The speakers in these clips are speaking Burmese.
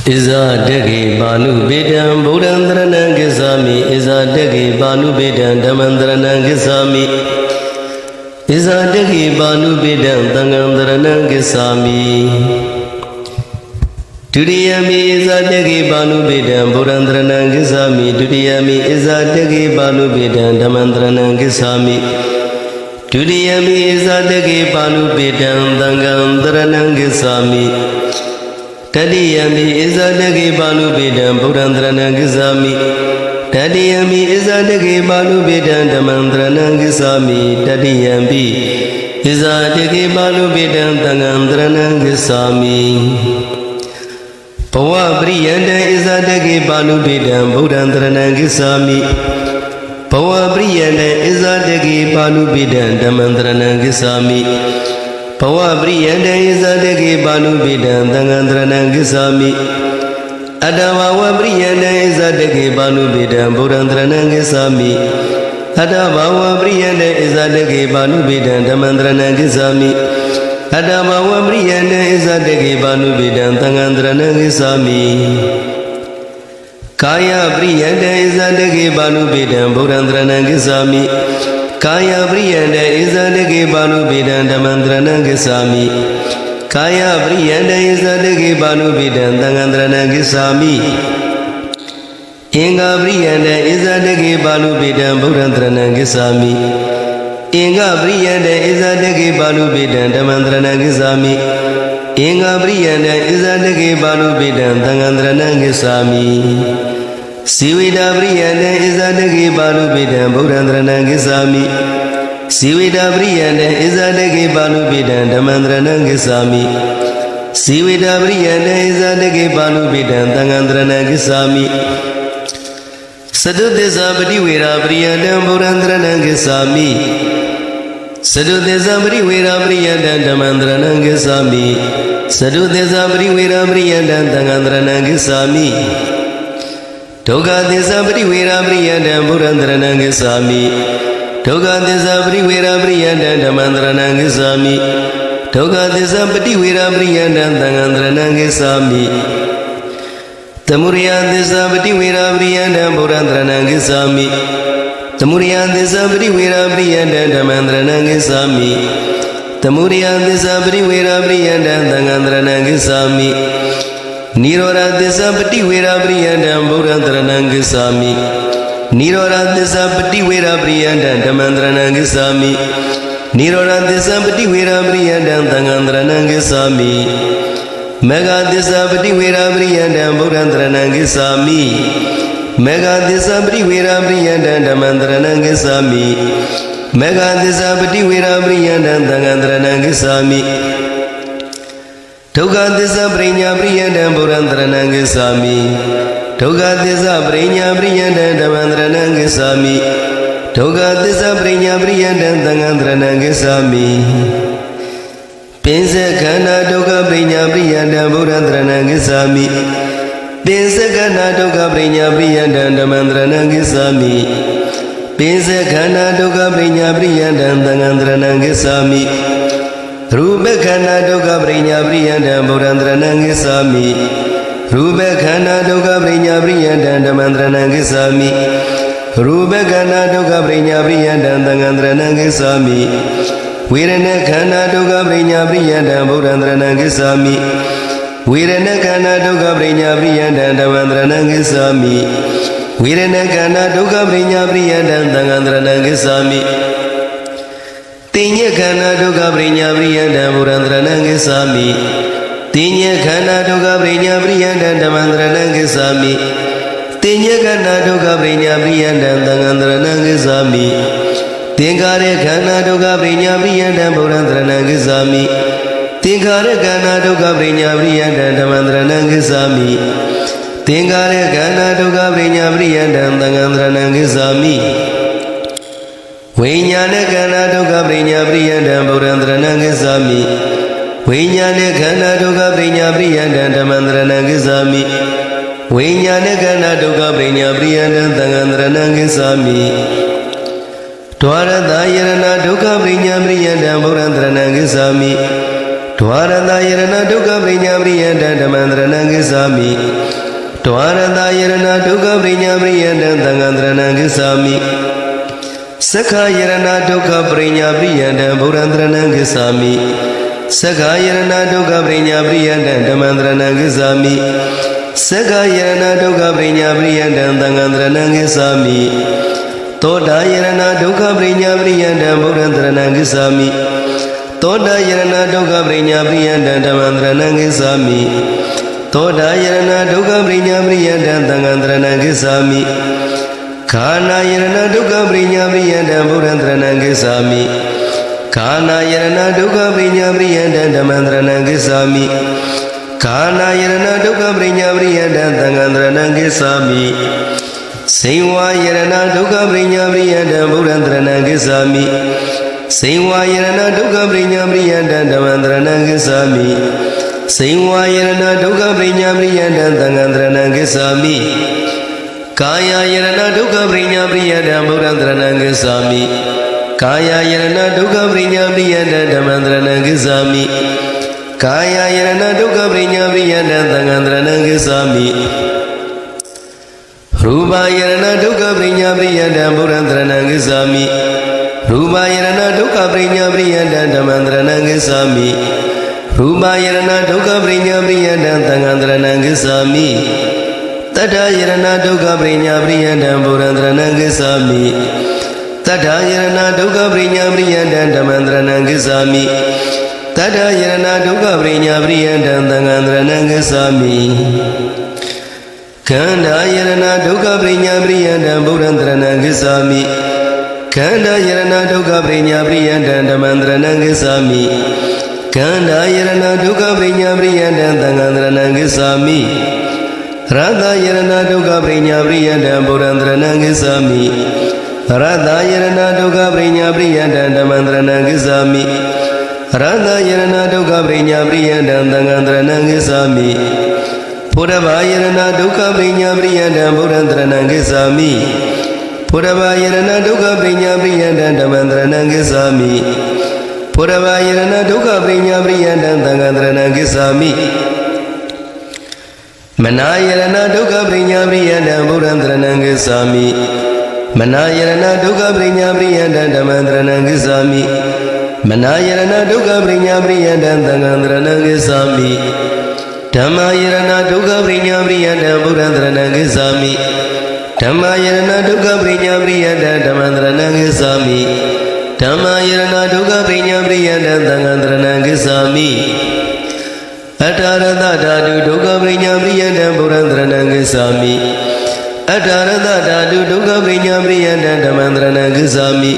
Iza degi balu bedam Buddhandrana gisami Iza degi balu bedam Dhamandrana gisami Iza degi balu bedam Tangandrana gisami Dudiyami Iza degi balu bedam Buddhandrana gisami Dudiyami Iza degi balu bedam Dhamandrana gisami Dudiyami Iza degi balu bedam Tangandrana gisami Tadiyami izadagi balu bedam Buddhandrana gisami Tadiyami izadagi balu bedam Dhamandrana gisami Tadiyami izadagi balu bedam Tangandrana gisami Pawa priyanda izadagi balu bedam Buddhandrana gisami Pawa priyanda izadagi balu bedam Dhamandrana gisami Pawa priyanda izadagi balu bedam Tangandrana gisami Adavawa priyanda izadagi balu bedam Buddhandrana gisami Adavawa priyanda izadagi balu bedam Dhamandrana gisami Adavawa priyanda izadagi balu bedam Tangandrana gisami Kaya priyanda izadagi balu bedam Buddhandrana gisami Kaya priyanda izadagi balu bedam Dhamandrana gisami Kaya priyanda izadagi balu bedam Tangandrana gisami Inga priyanda izadagi balu bedam Buddhandrana gisami Inga priyanda izadagi balu bedam Dhamandrana gisami Inga priyanda izadagi balu bedam Tangandrana gisami Siwida priyanda izadagi balu bedam Buddhandrana gisami Siwida priyanda izadagi balu bedam Dhamandrana gisami Siwida priyanda izadagi balu bedam Tangandrana gisami Sadudesa padiwera priyanda Buddhandrana gisami Sadudesa padiwera priyanda Dhamandrana gisami Sadudesa padiwera priyanda Tangandrana gisami Toga desa padiwera priyanda Buddhandrana gisami Toga desa padiwera priyanda Dhamandrana gisami Toga desa padiwera priyanda Tangandrana gisami Tamuriya desa padiwera priyanda Buddhandrana gisami Tamuriya desa padiwera priyanda Dhamandrana gisami Tamuriya desa padiwera priyanda Tangandrana gisami Nirora desa padiwera priyanda Buddhandrana gisami Nirora desa padiwera priyanda Dhamandrana gisami Nirora desa padiwera priyanda Tangandrana gisami Mega desa padiwera priyanda Buddhandrana gisami Mega desa padiwera priyanda Dhamandrana gisami Mega desa padiwera priyanda Tangandrana gisami Toga desa prinya priyanda Buddhandrana gisami Toga desa prinya priyanda Dhamandrana gisami Toga desa prinya priyanda Tangandrana gisami Pinsa khana toga prinya priyanda Buddhandrana gisami Pinsa khana toga prinya priyanda Dhamandrana gisami Pinsa khana toga prinya priyanda Tangandrana gisami Rupa khana toga prinya priyanda Buddhandrana gisami Rupa khana toga prinya priyanda Dhamandrana gisami Rupa khana toga prinya priyanda Tangandrana gisami Virana khana toga prinya priyanda Buddhandrana gisami Virana khana toga prinya priyanda Dhamandrana gisami Virana khana toga prinya priyanda Tangandrana gisami Tinya khana toga prinya priyanda Buddhandrana gisami Tinya khana toga prinya priyanda Dhamandrana gisami Tinya khana toga prinya priyanda Tangandrana gisami Tingare khana toga prinya priyanda Buddhandrana gisami Tingare khana toga prinya priyanda Dhamandrana gisami Tingare khana toga prinya priyanda Tangandrana gisami Vinyana khana toga prinya priyanda Buddhandrana gisami Vinyana khana toga prinya priyanda Dhamandrana gisami Vinyana khana toga prinya priyanda Tangandrana gisami Dwara dayarana toga prinya priyanda Buddhandrana gisami Dwarata Yarana Duka Brinya Briyanda Damandrana Gisami Dwarata Yarana Duka Brinya Briyanda Dangandrana Gisami Saka Yarana Duka Brinya Briyanda Burandrana Gisami Saka Yarana Duka Brinya Briyanda Damandrana Gisami Saka Yarana Duka Brinya Briyanda Dangandrana Gisami Toda Yarana Duka Brinya Briyanda Burandrana Gisami Toda Yarana Duka Brinya Briyanda Damandrana Gisami Toda Yarana Duka Brinya Briyanda Dangandrana Gisami Kana Yarana Duka Brinya Briyanda Burandrana Gisami Kana Yarana Duka Brinya Briyanda Damandrana Gisami Kana Yarana Duka Brinya Briyanda Dangandrana Gisami Sewa Yarana Duka Brinya Briyanda Burandrana Gisami Sewa Yarana Duka Brinya Briyanda Damandrana Gisami Sewa Yarana Duka Brinya Briyanda Dangandrana Gisami Kaya Yarana Duka Brinya Briyanda Burandrana Gisami Kaya Yarana Duka Brinya Briyanda Damandrana Gisami Kaya Yarana Duka Brinya Briyanda Dangandrana Gisami Rupa Yarana Duka Brinya Briyanda Burandrana Gisami Rupa Yarana Duka Brinya Briyanda Damandrana Gisami Rupa Yarana Duka Brinya Briyanda Dangandrana Gisami Tada Yarana Duka Brinya Briyanda Burandrana Gisami Tada Yarana Duka Brinya Briyanda Damandrana Gisami Tada Yarana Duka Brinya Briyanda Dangandrana Gisami Kanda Yarana Duka Brinya Briyanda Burandrana Gisami Kanda Yarana Duka Brinya Briyanda Damandrana Gisami Kanda Yarana Duka Brinya Briyanda Dangandrana Gisami Radha Yarana Duka Brinya Briyanda Burandrana Gisami Radha Yarana Duka Brinya Briyanda Damandrana Gisami Radha Yarana Duka Brinya Briyanda Dangandrana Gisami Purava Yarana Duka Brinya Briyanda Burandrana Gisami Purava Yarana Duka Brinya Briyanda Damandrana Gisami Purava Yarana Duka Brinya Briyanda Dangandrana Gisami Manayarana Duka Brinya Briyanda Burandrana Gisami Manayarana Duka Brinya Briyanda Damandrana Gisami Manayarana Duka Brinya Briyanda Dangandrana Gisami Dhammayarana Duka Brinya Briyanda Burandrana Gisami Dhammayarana Duka Brinya Briyanda Damandrana Gisami Dhammayarana Duka Brinya Briyanda Dangandrana Gisami Atarada Dadu Duka Brinya Briyanda Burandrana Gisami Atarada Dadu Duka Brinya Briyanda Damandrana Gisami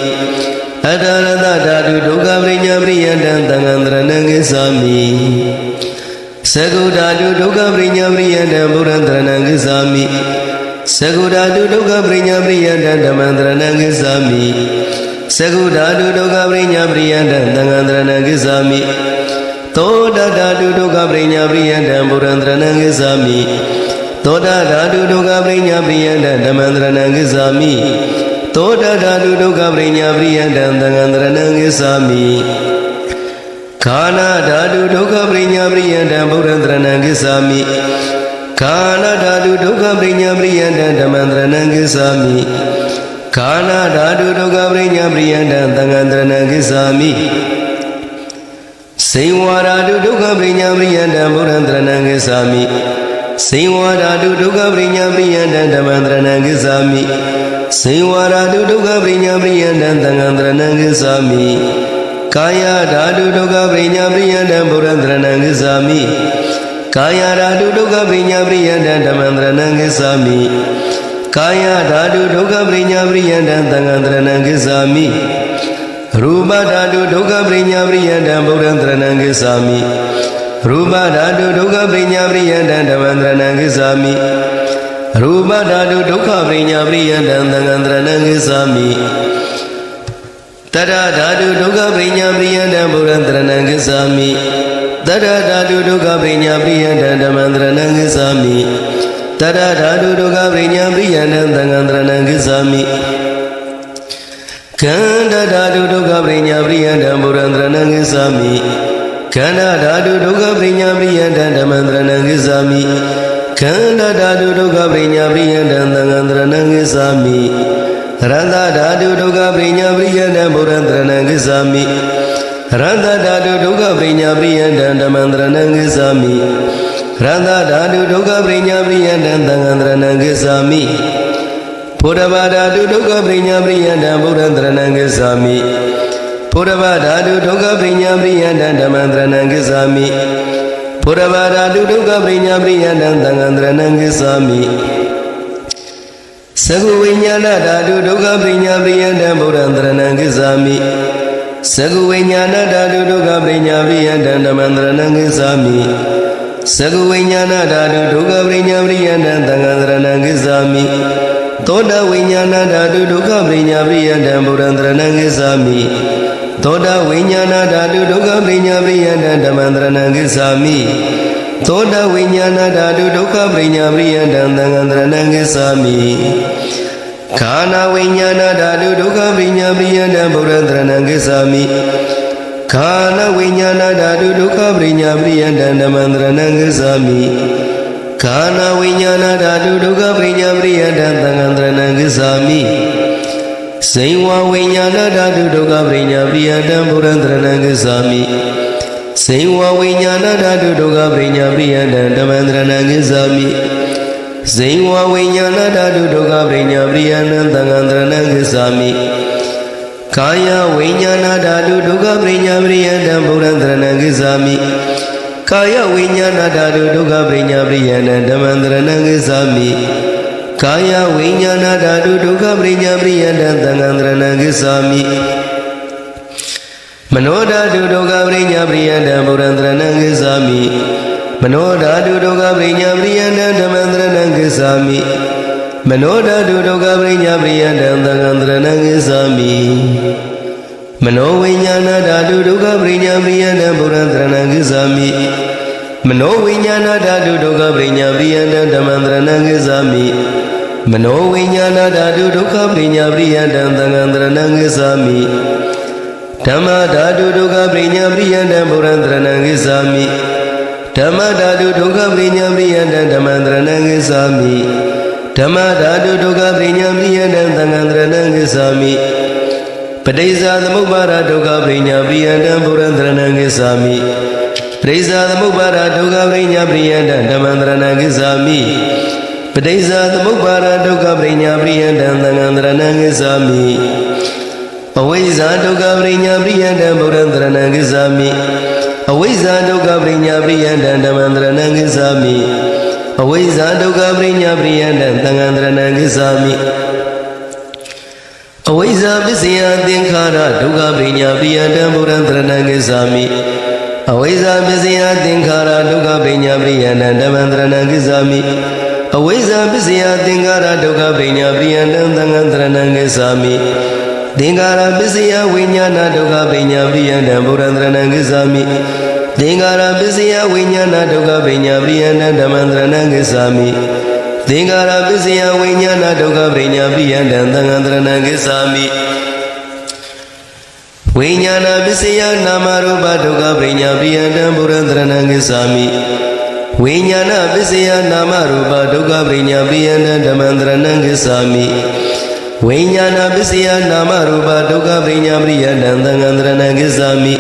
Atarada Dadu Duka Brinya Briyanda Dangandrana Gisami Sagudadu Duka Brinya Briyanda Burandrana Gisami Sagudadu Duka Brinya Briyanda Damandrana Gisami Sagudadu Duka Brinya Briyanda Dangandrana Gisami Toda Dadu Duka Brinya Briyanda Burandrana Gisami Toda Dadu Duka Brinya Briyanda Damandrana Gisami Toda Dadu Duka Brinya Briyanda Dangandrana Gisami Kana Dadu Duka Brinya Briyanda Burandrana Gisami Kana Dadu Duka Brinya Briyanda Damandrana Gisami Kana Dadu Duka Brinya Briyanda Dangandrana Gisami Sewa Dadu Duka Brinya Briyanda Burandrana Gisami Sewa Dadu Duka Brinya Briyanda Damandrana Gisami Sewa Dadu Duka Brinya Briyanda Dangandrana Gisami Kaya Dadu Duka Brinya Briyanda Burandrana Gisami Kaya Dadu Duka Brinya Briyanda Damandrana Gisami Kaya Dadu Duka Brinya Briyanda Dangandrana Gisami Rupa Dadu Duka Brinya Briyanda Burandrana Gisami Rupa Dadu Duka Brinya Briyanda Damandrana Gisami Rupa Dadu Duka Brinya Briyanda Dangandrana Gisami Tada Dadu Duka Brinya Briyanda Burandrana Gisami Tada Dadu Duka Brinya Briyanda Damandrana Gisami Tada Dadu Duka Brinya Briyanda Dangandrana Gisami Kanda Dadu Duka Brinya Briyanda Burandrana Gisami Khanda dhatu dukkha prinya priyanta dhammandranam gissami Khanda dhatu dukkha prinya priyanta tangandranam gissami Randa dhatu dukkha prinya priyanta buddhandranam gissami Randa dhatu dukkha prinya priyanta dhammandranam gissami Randa dhatu dukkha prinya priyanta tangandranam gissami Purava dhatu dukkha prinya priyanta buddhandranam gissami Purava dhatu dukkha prinya priyanta dhammandranam gissami Purava dhatu dukkha prinya priyanta tangandranam gissami Sagu viññāna dhatu dukkha prinya priyanta buddhandranam gissami Sagu viññāna dhatu dukkha prinya priyanta dhammandranam gissami Sagu viññāna dhatu dukkha prinya priyanta tangandranam gissami Toda viññāna dhatu dukkha prinya priyanta buddhandranam gissami Toda viññāna dhatu dukkha prinya priyanta dhammandranam gissami Toda viññāna dhatu dukkha prinya priyanta tangandranam gissami Khana viññāna dhatu dukkha prinya priyanta buddhandranam gissami Khana viññāna dhatu dukkha prinya priyanta dhammandranam gissami Khana viññāna dhatu dukkha prinya priyanta tangandranam gissami Saiva viññāna dhatu dukkha prinya priyanta buddhandranam gissami Saiva viññāna dhatu dukkha prinya priyanta dhammandranam gissami Saiva viññāna dhatu dukkha prinya priyanta tangandranam gissami Kaya viññāna dhatu dukkha prinya priyanta buddhandranam gissami Kaya viññāna dhatu dukkha prinya priyanta dhammandranam gissami Kaya viññāna dhatu dukkha prinya priyanta tangandranam gissami Mano dhatu dukkha prinya priyanta buddhandranam gissami Mano dhatu dukkha prinya priyanta dhammandranam gissami Mano dhatu dukkha prinya priyanta tangandranam gissami Mano viññāna dhatu dukkha prinya priyanta buddhandranam gissami Mano viññāna dhatu dukkha prinya priyanta dhammandranam gissami Mano viññāna dhatu dukkha prinya priyanta tangandranam gissami Dhamma dhatu dukkha prinya priyanta buddhandranam gissami Dhamma dhatu dukkha prinya priyanta dhammandranam gissami Dhamma dhatu dukkha prinya priyanta tangandranam gissami Padesa samuppara dukkha prinya priyanta buddhandranam gissami Padesa samuppara dukkha prinya priyanta dhammandranam gissami Padesa samuppara dukkha prinya priyanta tangandranam gissami Avisa dukkha prinya priyanta buddhandranam gissami Avisa dukkha prinya priyanta dhammandranam gissami Avisa dukkha prinya priyanta tangandranam gissami Avisa visaya thingkhara dukkha prinya priyanta buddhandranam gissami Avisa visaya thingkhara dukkha prinya priyanta dhammandranam gissami Avisa visaya thingkhara dukkha prinya priyanta tangandranam gissami Thingkhara visaya viññāna dukkha prinya priyanta buddhandranam gissami Thingkhara visaya viññāna dukkha prinya priyanta dhammandranam gissami Thingkhara visaya viññāna dukkha prinya priyanta tangandranam gissami Viññāna visaya nama rupa dukkha prinya priyanta buddhandranam gissami Viññāna visaya nama rupa dukkha prinya priyanta dhammandranam gissami Viññāna visaya nama rupa dukkha prinya priyanta tangandranam gissami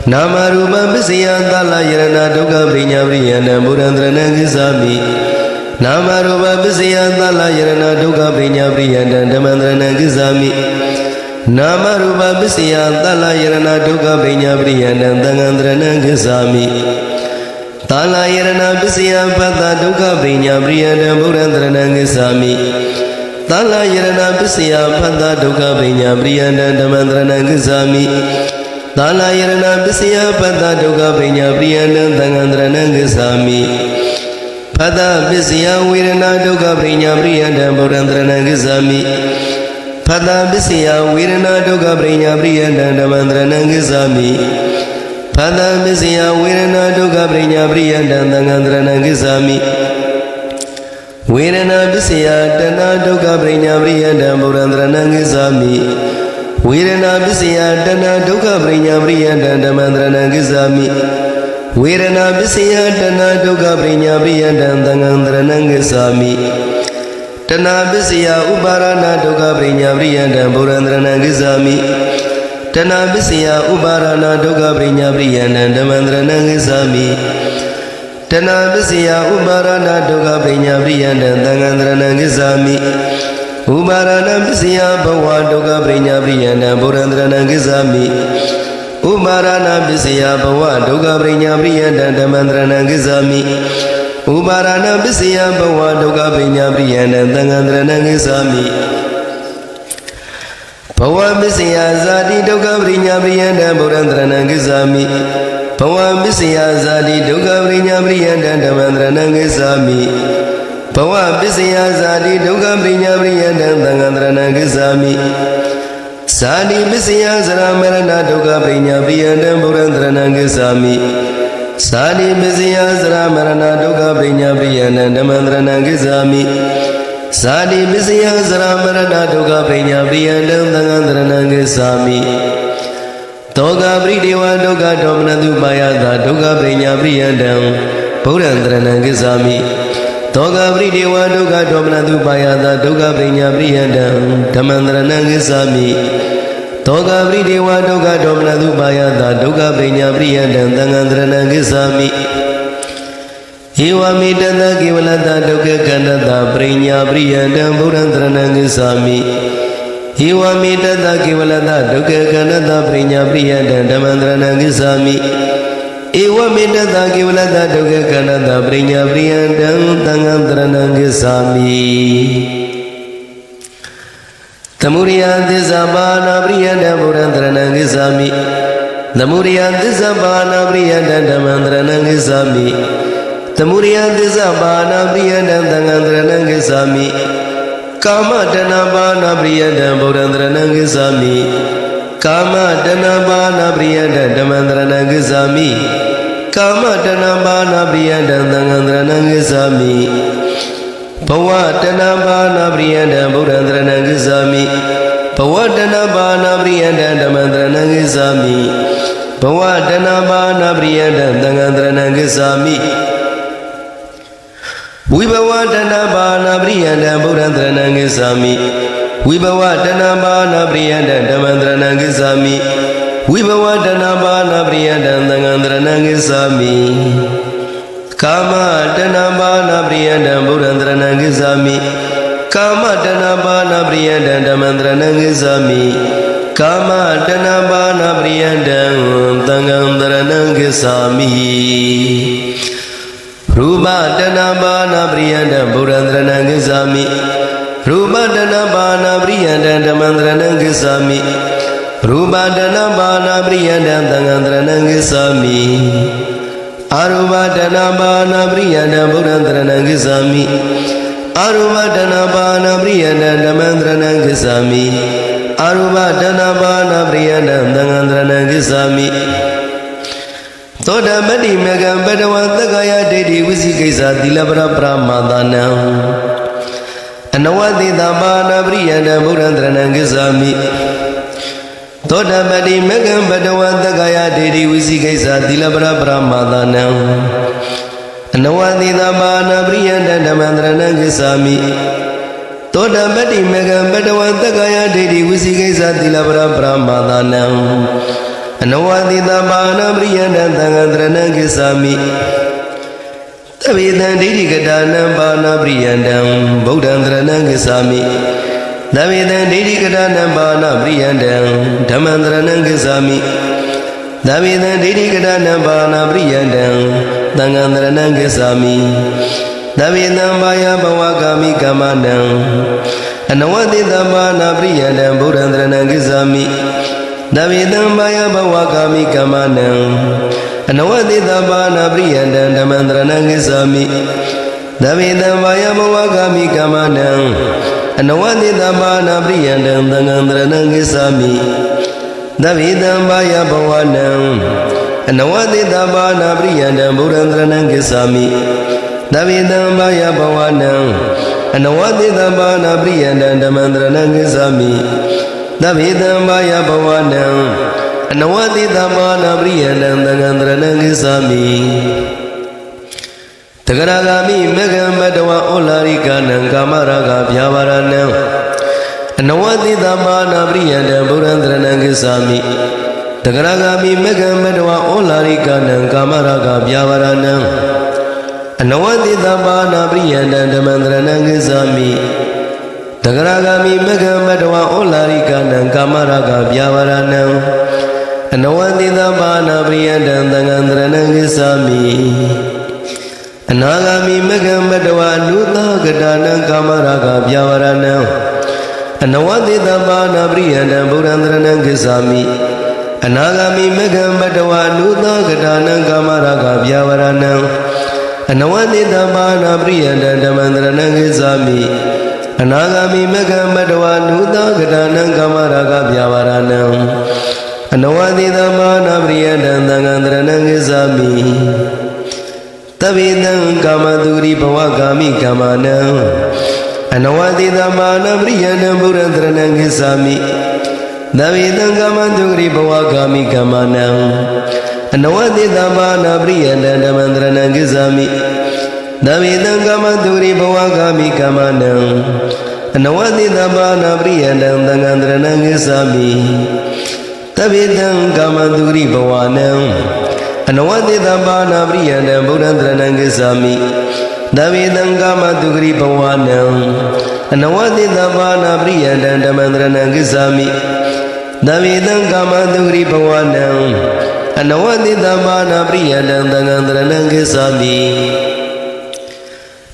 Nama rupa visaya talayana dukkha prinya priyanta buddhandranam gissami Nama rupa visaya talayana dukkha prinya priyanta dhammandranam gissami Nama rupa visaya talayana dukkha prinya priyanta tangandranam gissami Talayana visaya patta dukkha prinya priyanta buddhandranam gissami Talayana visaya patta dukkha prinya priyanta dhammandranam gissami Talayana visaya patta dukkha prinya priyanta tangandranam gissami Patta visaya virana dukkha prinya priyanta buddhandranam gissami Patta visaya virana dukkha prinya priyanta dhammandranam gissami Patta visaya virana dukkha prinya priyanta tangandranam gissami Virana visaya dana dukkha prinya priyanta buddhandranam gissami ဝေဒနာပစ္စယတဏဒုက္ခပရိညာပရိယတံဓမ္မန္တရဏံကိစ္ဆာမိဝေဒနာပစ္စယတဏဒုက္ခပရိညာပရိယတံသံဃံတရဏံကိစ္ဆာမိတဏပစ္စယဥပါရဏဒုက္ခပရိညာပရိယတံဘုရန္တရဏံကိစ္ဆာမိတဏပစ္စယဥပါရဏဒုက္ခပရိညာပရိယတံဓမ္မန္တရဏံကိစ္ဆာမိတဏပစ္စယဥပါရဏဒုက္ခပရိညာပရိယတံသံဃံတရဏံကိစ္ဆာမိဥပါရဏပစ္စယဘဝဒုက္ခပရိညာပရိယတံဘုရန္တရဏံကိစ္ဆာမိဥပါရဏပစ္စယဘဝဒုက္ခပရိညာပရိယတံဓမ္မန္တရဏံကိစ္ဆာမိဥပါရဏပစ္စယဘဝဒုက္ခပရိညာပရိယတံသံဃံတရဏံကိစ္ဆာမိဘဝပစ္စယဇာတိဒုက္ခပရိညာပရိယတံဘုရန္တရဏံကိစ္ဆာမိဘဝပစ္စယဇာတိဒုက္ခပရိညာပရိယတံဓမ္မန္တရဏံကိစ္ဆာမိဘဝပစ္စယဇာတိဒုက္ခပရိညာပရိယတံသံဃံတရဏံကိစ္ဆာမိဇာတိပစ္စယဇရမရဏဒုက္ခပရိညာပရိယတံဘုရန္တရဏံကိစ္ဆာမိဇာတိပစ္စယဇရမရဏဒုက္ခပရိညာပရိယတံဓမ္မန္တရဏံကိစ္ဆာမိဇာတိပစ္စယဇရမရဏဒုက္ခပရိညာပရိယတံသံဃံတရဏံကိစ္ဆာမိတောကပရိဒေဝဒုက္ခဒေါမနတုပါယတာဒုက္ခပရိညာပရိယတံဘုရန္တရဏံကိစ္ဆာမိတောကပရိဒေဝဒုက္ခဒေါမနတုပါယတာဒုက္ခပရိညာပရိယတံဓမ္မန္တရဏံကိစ္ဆာမိတောကပရိဒေဝဒုက္ခဒေါမနတုပါယတာဒုက္ခပရိညာပရိယတံသံဃံတရဏံကိစ္ဆာမိဧဝမေတတကေဝလတဒုက္ခခန္ဓတပရိညာပရိယတံဘုရန္တရဏံကိစ္ဆာမိဧဝမေတတကေဝလတဒုက္ခခန္ဓတပရိညာပရိယတံဓမ္မန္တရဏံကိစ္ဆာမိဧဝမေတတကေဝလတဒုက္ခခန္ဓတပရိညာပရိယတံသံဃံတရဏံကိစ္ဆာမိသမုဒယသစ္စာပါဏပရိယတံဘုရန္တရဏံကိစ္ဆာမိသမုဒယသစ္စာပါဏပရိယတံဓမ္မန္တရဏံကိစ္ဆာမိသမုဒယသစ္စာပါဏပရိယတံသံဃံတရဏံကိစ္ဆာမိကာမတဏပါဏပရိယတံဘုရန္တရဏံကိစ္ဆာမိကာမတဏပါဏပရိယတံဓမ္မန္တရဏံကိစ္ဆာမိကာမတဏပါဏပရိယတံသံဃံတရဏံကိစ္ဆာမိဘဝတဏပါဏပရိယတံဘုရန္တရဏံကိစ္ဆာမိဘဝတဏပါဏပရိယတံဓမ္မန္တရဏံကိစ္ဆာမိဘဝတဏပါဏပရိယတံသံဃံတရဏံကိစ္ဆာမိဝိဘဝတဏပါဏပရိယတံဘုရန္တရဏံကိစ္ဆာမိဝိဘဝတဏပါဏပရိယတံဓမ္မန္တရဏံကိစ္ဆာမိဝိဘဝတဏပါဏပရိယတံသံဃံတရဏံကိစ္ဆာမိကာမတဏပါဏပရိယတံဘုရန္တရဏံကိစ္ဆာမိကာမတဏပါဏပရိယတံဓမ္မန္တရဏံကိစ္ဆာမိကာမတဏပါဏပရိယတံသံဃံတရဏံကိစ္ဆာမိရူပတဏပါဏပရိယတံဘုရန္တရဏံကိစ္ဆာမိရူပတဏပါဏပရိယတံဓမ္မန္တရဏံကိစ္ဆာမိရူပတဏပါဏပရိယတံသံဃံတရဏံကိစ္ဆာမိအရူပတဏပါဏပရိယတံဘုရန္တရဏံကိစ္ဆာမိအရူပတဏပါဏပရိယတံဓမ္မန္တရဏံကိစ္ဆာမိအရူပတဏပါဏပရိယတံသံဃံတရဏံကိစ္ဆာမိသောတမတ္တိမေကံပတဝသက္ကာယဒိဋ္ဌိဝိသိကိစ္စသီလပရပရမသနံအနဝတိတပါဏပရိယတံဘုရန္တရဏံကိစ္ဆာမိသောတပတ္တိမေကံပတဝသက္ကာယဒိဋ္ဌိဝိသိကိစ္စသီလပရပရမသနံအနဝတိတပါဏပရိယတံဓမ္မန္တရဏံကိစ္ဆာမိသောတပတ္တိမေကံပတဝသက္ကာယဒိဋ္ဌိဝိသိကိစ္စသီလပရပရမသနံအနဝတိတပါဏပရိယတံသံဃံတရဏံကိစ္ဆာမိသဗ္ဗေတံဒိဋ္ဌိကတာနံပါဏပရိယတံဗုဒ္ဓံတရဏံကိစ္ဆာမိသဗ္ဗေတံဒိဋ္ဌိကတာနံပါဏပရိယတံဓမ္မံတရဏံကိစ္ဆာမိသဗ္ဗေတံဒိဋ္ဌိကတာနံပါဏပရိယတံသံဃံတရဏံကိစ္ဆာမိသဗ္ဗေတံဘာယဘဝကာမိကမ္မနံအနဝတိတပါဏပရိယတံဗုဒ္ဓံတရဏံကိစ္ဆာမိသဗ္ဗေတံဘာယဘဝကာမိကမ္မနံအနဝတိတပါဏပရိယတံဓမ္မန္တရဏံကိစ္ဆာမိသဗ္ဗေတံဘာယဘဝကာမိကမ္မနံအနဝတိတပါဏပရိယတံသံဃံတရဏံကိစ္ဆာမိသဗ္ဗေတံဘာယဘဝနံအနဝတိတပါဏပရိယတံဘုရန္တရဏံကိစ္ဆာမိသဗ္ဗေတံဘာယဘဝနံအနဝတိတပါဏပရိယတံဓမ္မန္တရဏံကိစ္ဆာမိ သဗ္ဗေတံဘာယဘဝနံအနဝတိတမာနာပရိယန္တံသံဃံတရဏံဂစ္ဆာမိတဂရဂာမိမေဃံဘဒဝဩလာရိကနံကာမရာဂဗျာပါရဏံအနဝတိတမာနာပရိယန္တံဗုဒ္ဓံတရဏံဂစ္ဆာမိတဂရဂာမိမေဃံဘဒဝဩလာရိကနံကာမရာဂဗျာပါရဏံအနဝတိတမာနာပရိယန္တံဓမ္မံတရဏံဂစ္ဆာမိတဂရဂာမိမေဃံဘဒဝဩလာရိကနံကာမရာဂဗျာပါရဏံအနဝတိတမာနာပရိယန္တံသံဃံတရဏံဂစ္ဆာမိအနာဂာမိမေဃံဘဒဝအနုသကတာနံကာမရာဂဗျာပါရဏံအနဝတိတမာနာပရိယန္တံဗုဒ္ဓံတရဏံဂစ္ဆာမိအနာဂာမိမေဃံဘဒဝအနုသကတာနံကာမရာဂဗျာပါရဏံအနဝတိတမာနာပရိယန္တံဓမ္မံတရဏံဂစ္ဆာမိအနာဂာမိမေဃံဘဒဝအနုသကတာနံကာမရာဂဗျာပါရဏံအနဝတိတမာနာပရိယန္တံသံဃံတရဏံဂစ္ဆာမိသဗ္ဗေတံကာမတုရိဘဝကာမိကာမနံအနဝတိတမာနာပရိယန္တံဗုဒ္ဓံတရဏံဂစ္ဆာမိသဗ္ဗေတံကာမတုရိဘဝကာမိကာမနံအနဝတိတမာနာပရိယန္တံဓမ္မံတရဏံဂစ္ဆာမိသဗ္ဗေတံကာမတုရိဘဝကာမိကာမနံအနဝတိတမာနာပရိယန္တံသံဃံတရဏံဂစ္ဆာမိသဗ္ဗေတံကာမတုရိဘဝနံအနဝတိတမာနာပရိယန္တံဗုဒ္ဓံတရဏံဂစ္ဆာမိသဗ္ဗေတံကာမတုရိဘဝနံအနဝတိတမာနာပရိယန္တံဓမ္မံတရဏံဂစ္ဆာမိသဗ္ဗေတံကာမတုရိဘဝနံအနဝတိတမာနာပရိယန္တံသံဃံတရဏံဂစ္ဆာမိ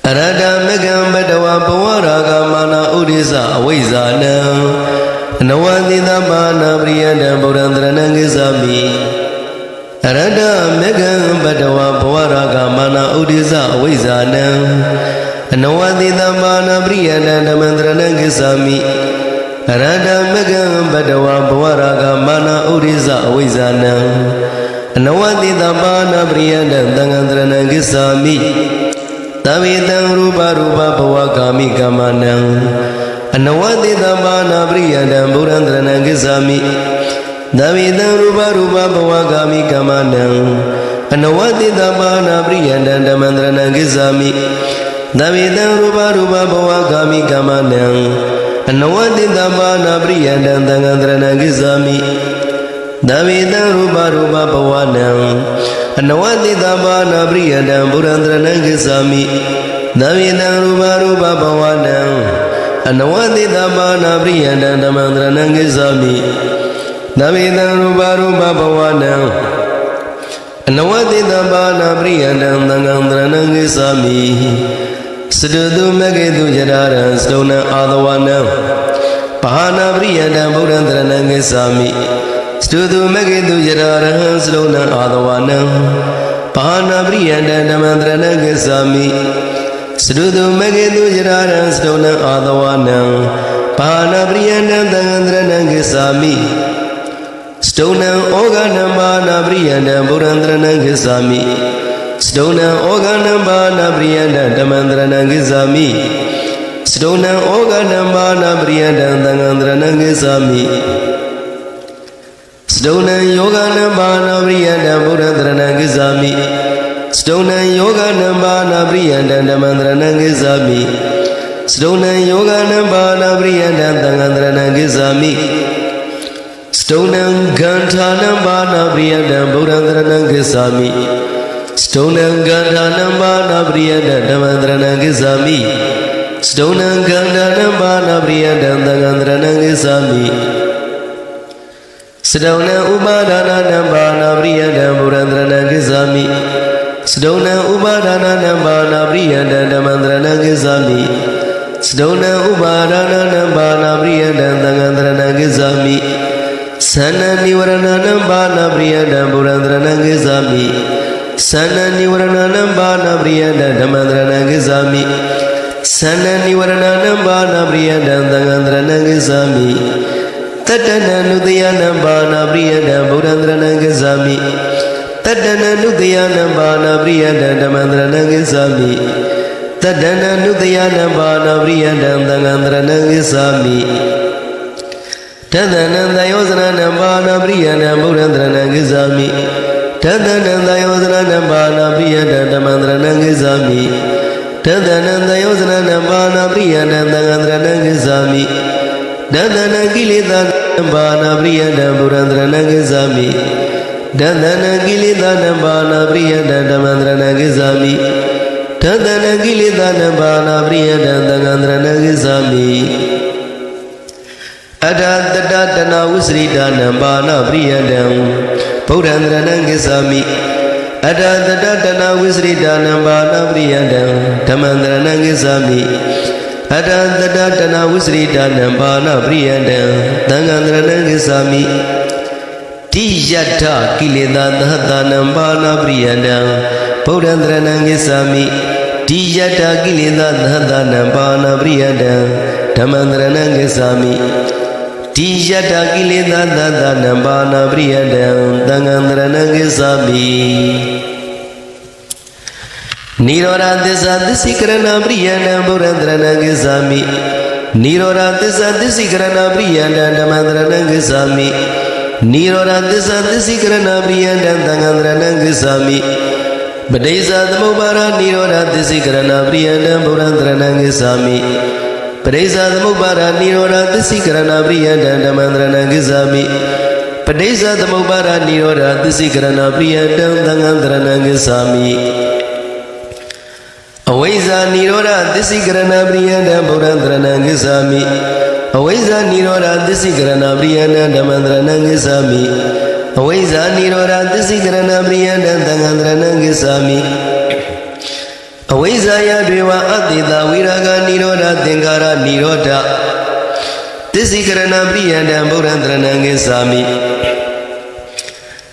အရဟတမေဃံဘဒဝဘဝရာဂမာနာဥဒိစ္စအဝိဇ္ဇာနံအနဝတိတမာနာပရိယန္တံဗုဒ္ဓံတရဏံဂစ္ဆာမိအရဟတမေဃံဘဒဝဘဝရာဂမာနာဥဒိစ္စအဝိဇ္ဇာနံအနဝတိတမာနာပရိယန္တံဓမ္မံတရဏံဂစ္ဆာမိအရဟတမေဃံဘဒဝဘဝရာဂမာနာဥဒိစ္စအဝိဇ္ဇာနံအနဝတိတမာနာပရိယန္တံသံဃံတရဏံဂစ္ဆာမိသဗ္ဗေတံရူပရူပဘဝကာမိကာမနံအနဝတိတမာနာပရိယန္တံဗုဒ္ဓံတရဏံဂစ္ဆာမိသဗ္ဗေတံရူပရူပဘဝကာမိကာမနံအနဝတိတမာနာပရိယန္တံဓမ္မံတရဏံဂစ္ဆာမိသဗ္ဗေတံရူပရူပဘဝကာမိကာမနံအနဝတိတမာနာပရိယန္တံသံဃံတရဏံဂစ္ဆာမိသဗ္ဗေတံရူပရူပဘဝနံအနဝတိတမာနာပရိယန္တံဗုဒ္ဓံတရဏံဂစ္ဆာမိသဗ္ဗေတံရူပရူပဘဝနံအနဝတိတမာနာပရိယန္တံဓမ္မံတရဏံဂစ္ဆာမိသဗ္ဗေတံရူပရူပဘဝနံအနဝတိတမာနာပရိယန္တံသံဃံတရဏံဂစ္ဆာမိစတုတုမဂေတုယရာရံစတုဏံအာသဝနံပဟာနာပရိယန္တံဗုဒ္ဓံတရဏံဂစ္ဆာမိစတုတုမဂေတုယရာရံစတုဏံအာသဝနံပဟာနာပရိယန္တံဓမ္မံတရဏံဂစ္ဆာမိစတုတုမဂေတုယရာရံစတုဏံအာသဝနံပဟာနာပရိယန္တံသံဃံတရဏံဂစ္ဆာမိစတုဏံဩဃနံပါဏပရိယန္တံဗုဒ္ဓံတရဏံဂစ္ဆာမိစတုဏံဩဃနံပါဏပရိယန္တံဓမ္မံတရဏံဂစ္ဆာမိစတုဏံဩဃနံပါဏပရိယန္တံသံဃံတရဏံဂစ္ဆာမိစတုဏံယောဂနံပါဏပရိယန္တံဗုဒ္ဓံတရဏံဂစ္ဆာမိစတုဏံယောဂနံပါဏပရိယန္တံဓမ္မံတရဏံဂစ္ဆာမိစတုဏံယောဂနံပါဏပရိယန္တံသံဃံတရဏံဂစ္ဆာမိစတုဏံဂန္ဓာနံပါဏပရိယန္တံဗုဒ္ဓံတရဏံဂစ္ဆာမိစတုဏံဂန္ဓာနံပါဏပရိယန္တံဓမ္မံတရဏံဂစ္ဆာမိစတုဏံဂန္ဓာနံပါဏပရိယန္တံသံဃံတရဏံဂစ္ဆာမိစတုဏံဥပါဒနာနံပါဏပရိယန္တံဗုဒ္ဓံတရဏံဂစ္ဆာမိစတုဏံဥပါဒနာနံပါဏပရိယန္တံဓမ္မံတရဏံဂစ္ဆာမိစတုဏံဥပါဒနာနံပါဏပရိယန္တံသံဃံတရဏံဂစ္ဆာမိသန္နနိဝရဏနံပါဏပရိယန္တံဗုဒ္ဓံတရဏံဂစ္ဆာမိသန္နနိဝရဏနံပါဏပရိယန္တံဓမ္မံတရဏံဂစ္ဆာမိသန္နနိဝရဏနံပါဏပရိယန္တံသံဃံတရဏံဂစ္ဆာမိတတ္တနနုတယနံပါဏပရိယန္တံဗုဒ္ဓံတရဏံဂစ္ဆာမိတတ္တနနုတယနံပါဏပရိယန္တံဓမ္မံတရဏံဂစ္ဆာမိတတ္တနနုတယနံပါဏပရိယန္တံသံဃံတရဏံဂစ္ဆာမိဓ Tadananda Yosana Bana Priyana Burandrana Gizami Tadananda Yosana Bana Priyana Damandrana Gizami Tadananda Yosana Bana Priyana Dagandrana Gizami Dadana Gilida Bana Priyana Burandrana Gizami Dadana Gilida Bana Priyana Damandrana Gizami Tadana Gilida Bana Priyana Dagandrana Gizami Adadadana Usridana Bana Priyadam Purandrana Gizami Adadadana Usridana Bana Priyadam Tamandrana Gizami Adadadana Usridana Bana Priyadam Dagandrana Gizami Tijata Kilida Dhatana Bana Priyadam Purandrana Gizami Tijata Kilida Dhatana Bana Priyadam Tamandrana Gizami Tijata Kilida Dhatana Bana Priyadam Dagandrana Gizami Nirora Disa Disikrana Priyadam Purandrana Gizami Nirora Disa Disikrana Priyadam Tamandrana Gizami Nirora Disa Disikrana Priyadam Dagandrana Gizami Padesa Dhamubara Nirora Disikrana Priyadam Purandrana Gizami Padesa Dhamubara Nirora Disikrana Priyadam Tamandrana Gizami Padesa Dhamubara Nirora Disikrana Priyadam Dagandrana Gizami Awaiza Nirora Disikrana Priyadam Purandrana Gizami Awaiza Nirora Disikrana Priyadam Tamandrana Gizami Awaiza Nirora Disikrana Priyadam Dagandrana Gizami Awaiza Yadriva Adida Viraga Nirora Dengara Niroda Disikrana Priyadam Purandrana Gizami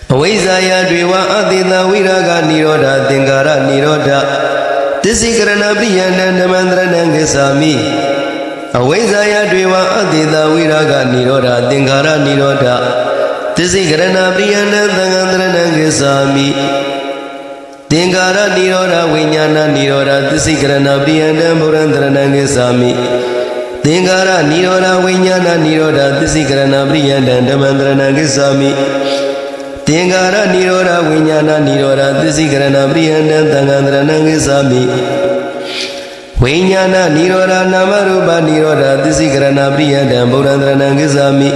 Awaiza Yadriva Adida Viraga Niroda Dengara Niroda Disikrana Priyadam Tamandrana Gizami Awaiza Yadriva Adida Viraga Niroda Dengara Niroda Disikrana Priyadam Dagandrana Gizami Dengara Niroda Vinyana Niroda Disikrana Priyadam Purandrana Gizami Dengara Niroda Vinyana Niroda Disikrana Priyadam Tamandrana Gizami Dengara Niroda Vinyana Niroda Disikrana Priyadam Dagandrana Gizami Vinyana Niroda Namarupa Niroda Disikrana Priyadam Purandrana Gizami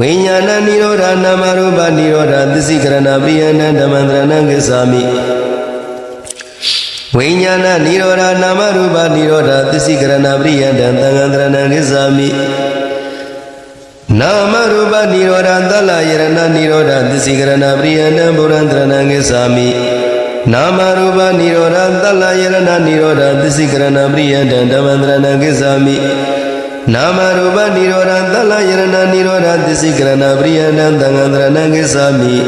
Vinyana Niroda Namarupa Niroda Disikrana Priyadam Tamandrana Gizami Vinyana Niroda Namarupa Niroda Disikrana Priyadam Dagandrana Gizami Namarupa Niroda Dalayarana Niroda Disikrana Priyadam Purandrana Gizami Namarupa Niroda Dalayarana Niroda Disikrana Priyadam Tamandrana Gizami Namarupa Niroda Dalayarana Niroda Disikrana Priyadam Dagandrana Gizami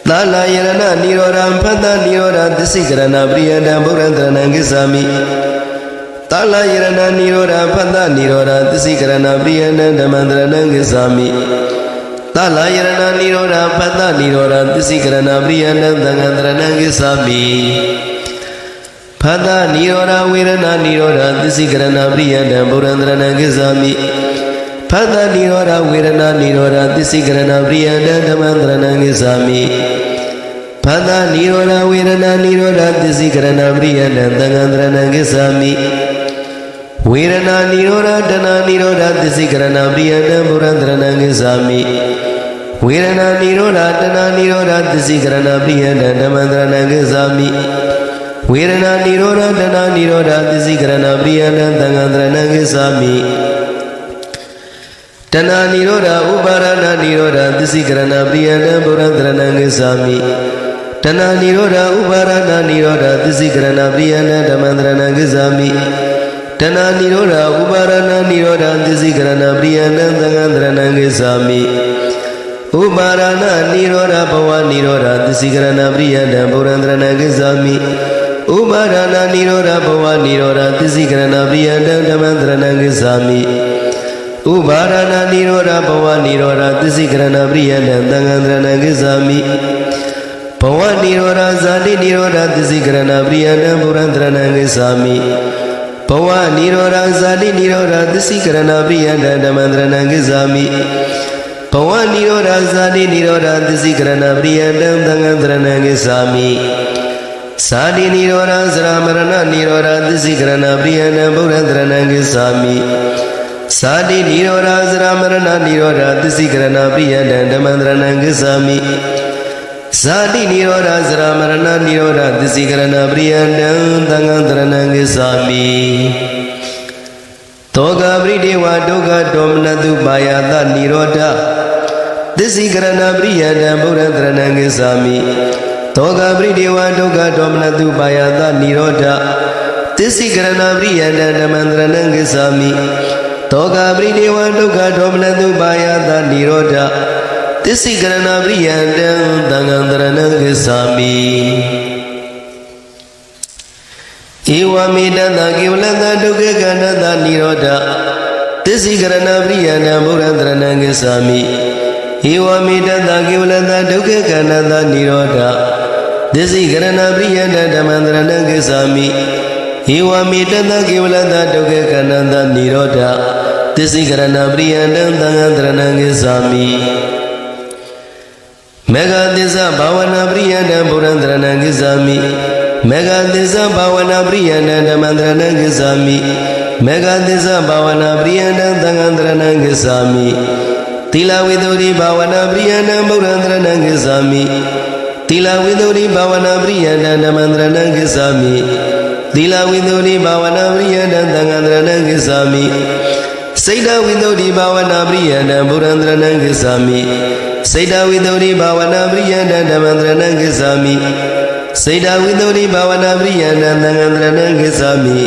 Dalayarana Niroda Pada Niroda Disikrana Priyadam Purandrana Gizami Dalayarana Niroda Pada Niroda Disikrana Priyadam Tamandrana Gizami Dalayarana Niroda Pada Niroda Disikrana Priyadam Dagandrana Gizami Pada Niroda Virana Niroda Disikrana Priyadam Purandrana Gizami Pada Niroda Virana Niroda Disikrana Priyadam Tamandrana Gizami Pada Niroda Virana Niroda Disikrana Priyadam Dagandrana Gizami Virana Niroda Dana Niroda Disikrana Priyadam Purandrana Gizami Virana Niroda Dana Niroda Disikrana Priyadam Tamandrana Gizami Virana Niroda Dana Niroda Disikrana Priyadam Dagandrana Gizami Dana Niroda Uparana Niroda Disikrana Priyadam Purandrana Gizami Dana Niroda Uparana Niroda Disikrana Priyadam Tamandrana Gizami Dana Niroda Uparana Niroda Disikrana Priyadam Dagandrana Gizami Uparana Niroda Bhava Niroda Disikrana Priyadam Purandrana Gizami Uparana Niroda Bhava Niroda Disikrana Priyadam Tamandrana Gizami Uparana Niroda Bhava Niroda Disikrana Priyadam Dagandrana Gizami Bhava Niroda Zati Niroda Disikrana Priyadam Purandrana Gizami ဘဝနိရောဓဇာတိနိရောဓသစ္စိကရဏပရိယန္တဓမ္မန္တရဏံဂစ္ဆာမိဘဝနိရောဓဇာတိနိရောဓသစ္စိကရဏပရိယန္တသံဃံတရဏံဂစ္ဆာမိဇာတိနိရောဓသရမရဏနိရောဓသစ္စိကရဏပရိယန္တဗုဒ္ဓတရဏံဂစ္ဆာမိဇာတိနိရောဓသရမရဏနိရောဓသစ္စိကရဏပရိယန္တဓမ္မန္တရဏံဂစ္ဆာမိဇာတိနိရောဓသရမရဏနိရောဓသစ္စိကရဏပရိယန္တသံဃံတရဏံဂစ္ဆာမိသောကပရိဒေဝဒုက္ခဒေါမနတုပါယသနိရောဓသစ္စိကရဏပရိယန္တဗုဒ္ဓတရဏံဂစ္ဆာမိသောကပရိဒေဝဒုက္ခဒေါမနတုပါယသနိရောဓသစ္စိကရဏပရိယန္တဓမ္မန္တရဏံဂစ္ဆာမိသောကပရိဒေဝဒုက္ခဒေါမနတုပါယသနိရောဓသစ္စိကရဏပရိယန္တသံဃံတရဏံဂစ္ဆာမိဧဝမေတ္တကေဝလတဒုက္ခကန္တသနိရောဓသစ္စိကရဏပရိယန္တဗုဒ္ဓတရဏံဂစ္ဆာမိဧဝမေတ္တကေဝလတဒုက္ခကန္တသနိရောဓသစ္စိကရဏပရိယန္တဓမ္မန္တရဏံဂစ္ဆာမိဧဝမေတ္တကေဝလတဒုက္ခကန္တသနိရောဓသစ္စိကရဏပရိယန္တသံဃံတရဏံဂစ္ဆာမိမေဃသစ္စာဘာဝနာပရိယန္တဗုဒ္ဓတရဏံဂစ္ဆာမိမေဃသစ္စာဘာဝနာပရိယန္တဓမ္မန္တရဏံဂစ္ဆာမိမေဃသစ္စာဘာဝနာပရိယန္တသံဃံတရဏံဂစ္ဆာမိသီလဝိသုဒ္ဓိဘာဝနာပရိယန္တဗုဒ္ဓတရဏံဂစ္ဆာမိသီလဝိသုဒ္ဓိဘာဝနာပရိယန္တဓမ္မန္တရဏံဂစ္ဆာမိသီလဝိသုဒ္ဓိဘာဝနာပရိယန္တသံဃံတရဏံဂစ္ဆာမိစိတ်တဝိသုဒ္ဓိဘာဝနာပရိယန္တဗုဒ္ဓတရဏံဂစ္ဆာမိစိတ်တဝိသုဒ္ဓိဘာဝနာပရိယန္တဓမ္မန္တရဏံဂစ္ဆာမိစိတ်တဝိသုဒ္ဓိဘာဝနာပရိယန္တသံဃံတရဏံဂစ္ဆာမိ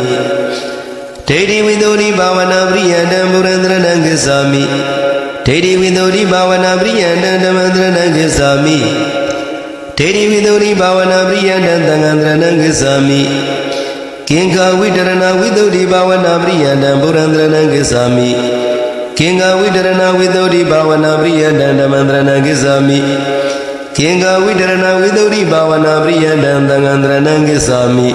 ဒိဋ္ဌိဝိသုဒ္ဓိဘာဝနာပရိယန္တဗုဒ္ဓတရဏံဂစ္ဆာမိဒိဋ္ဌိဝိသုဒ္ဓိဘာဝနာပရိယန္တဓမ္မန္တရဏံဂစ္ဆာမိဒိဋ္ဌိဝိသုဒ္ဓိဘာဝနာပရိယန္တသံဃံတရဏံဂစ္ဆာမိကင်္ခဝိတရဏဝိသုဒ္ဓိဘာဝနာပရိယန္တဗုဒ္ဓတရဏံဂစ္ဆာမိကင်္ခဝိတရဏဝိသုဒ္ဓိဘာဝနာပရိယန္တဓမ္မန္တရဏံဂစ္ဆာမိကင်္ခဝိတရဏဝိသုဒ္ဓိဘာဝနာပရိယန္တသံဃံတရဏံဂစ္ဆာမိ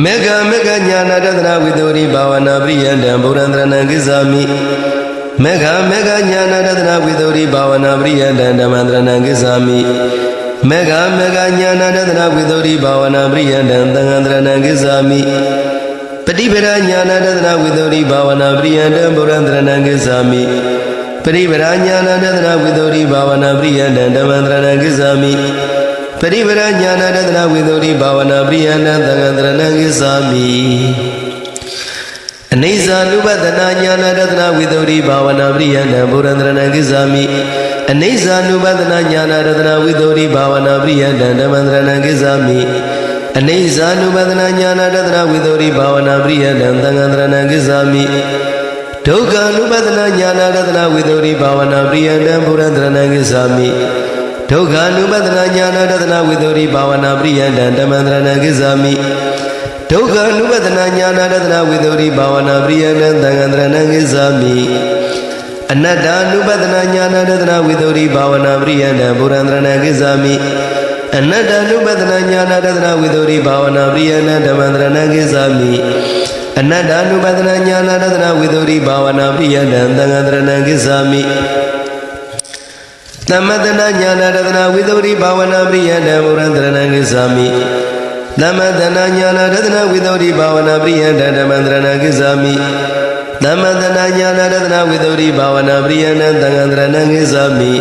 မေဃမေဃညာနာတသနာဝိသုဒ္ဓိဘာဝနာပရိယန္တဗုဒ္ဓတရဏံဂစ္ဆာမိမေဃမေဃညာနာတသနာဝိသုဒ္ဓိဘာဝနာပရိယန္တဓမ္မန္တရဏံဂစ္ဆာမိမေဃမေဃညာနာတသနာဝိသုဒ္ဓိဘာဝနာပရိယန္တသံဃံတရဏံဂစ္ဆာမိပฏิပဒညာနာတသနာဝိသုဒ္ဓိဘာဝနာပရိယန္တဗုဒ္ဓတရဏံဂစ္ဆာမိပရိပဒညာနာတသနာဝိသုဒ္ဓိဘာဝနာပရိယန္တဓမ္မန္တရဏံဂစ္ဆာမိပရိပဒညာနာတသနာဝိသုဒ္ဓိဘာဝနာပရိယန္တသံဃံတရဏံဂစ္ဆာမိအနိစ္စ ानु ပဒနာညာနာတသနာဝိသုဒ္ဓိဘာဝနာပရိယန္တဗုဒ္ဓတရဏံဂစ္ဆာမိအနိစ္စ ानु ပဒနာညာနာတသနာဝိသုဒ္ဓိဘာဝနာပရိယန္တဓမ္မန္တရဏံဂစ္ဆာမိအနိစ္စ ानु ပဒနာညာနာတသနာဝိသုဒ္ဓိဘာဝနာပရိယန္တသံဃံတရဏံဂစ္ဆာမိဒုက္ခ ानु ပဒနာညာနာတသနာဝိသုဒ္ဓိဘာဝနာပရိယန္တဗုဒ္ဓတရဏံဂစ္ဆာမိဒုက္ခ ानु ပဒနာညာနာတသနာဝိသုဒ္ဓိဘာဝနာပရိယန္တဓမ္မန္တရဏံဂစ္ဆာမိဒုက္ခ ानु ပဒနာညာနာတသနာဝိသုဒ္ဓိဘာဝနာပရိယန္တသံဃံတရဏံဂစ္ဆာမိအနတ္တ ानु ပဒနာညာနာတသနာဝိသုဒ္ဓိဘာဝနာပရိယန္တဗုဒ္ဓတရဏံဂစ္ဆာမိအနတ္တ ानु ပဒနာညာနာတသနာဝိသုဒ္ဓိဘာဝနာပရိယန္တဓမ္မန္တရဏံဂစ္ဆာမိအနတ္တ ानु ပဒနာညာနာတသနာဝိသုဒ္ဓိဘာဝနာပရိယန္တသံဃံတရဏံဂစ္ဆာမိသမတနာညာနာတသနာဝိသုဒ္ဓိဘာဝနာပရိယန္တဗုဒ္ဓတရဏံဂစ္ဆာမိသမတနာညာနာတသနာဝိသုဒ္ဓိဘာဝနာပရိယန္တဓမ္မန္တရဏံဂစ္ဆာမိသမတနာညာနာတသနာဝိသုဒ္ဓိဘာဝနာပရိယန္တသံဃံတရဏံဂစ္ဆာမိ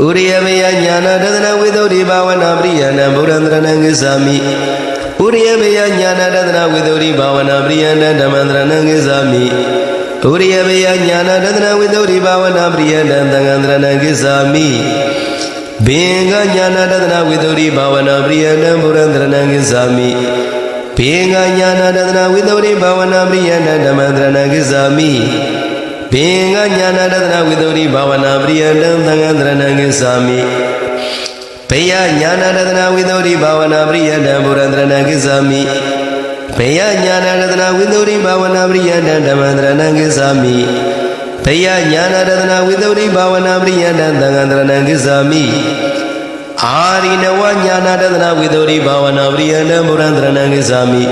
ဥရိယမေယညာနာတသနာဝိသုဒ္ဓိဘာဝနာပရိယန္တဗုဒ္ဓတရဏံဂစ္ဆာမိဥရိယမေယညာနာတသနာဝိသုဒ္ဓိဘာဝနာပရိယန္တဓမ္မန္တရဏံဂစ္ဆာမိဥရိယမေယညာနာတသနာဝိသုဒ္ဓိဘာဝနာပရိယန္တသံဃံတရဏံဂစ္ဆာမိဘင်္ဂညာနာတသနာဝိသုဒ္ဓိဘာဝနာပရိယန္တဗုဒ္ဓတရဏံဂစ္ဆာမိဘင်္ဂညာနာတသနာဝိသုဒ္ဓိဘာဝနာပရိယန္တဓမ္မန္တရဏံဂစ္ဆာမိဘင်္ဂညာနာတသနာဝိသုဒ္ဓိဘာဝနာပရိယန္တသံဃံတရဏံဂစ္ဆာမိဘေယညာနာတသနာဝိသုဒ္ဓိဘာဝနာပရိယန္တဗုဒ္ဓတရဏံဂစ္ဆာမိဘေယညာနာတသနာဝိသုဒ္ဓိဘာဝနာပရိယန္တဓမ္မန္တရဏံဂစ္ဆာမိဘေယညာနာတသနာဝိသုဒ္ဓိဘာဝနာပရိယန္တသံဃံတရဏံဂစ္ဆာမိ အာရိနဝညာနာတဒနာဝိသုရိဘာဝနာပရိယန္တဘုရန္တရဏံကိသာမိ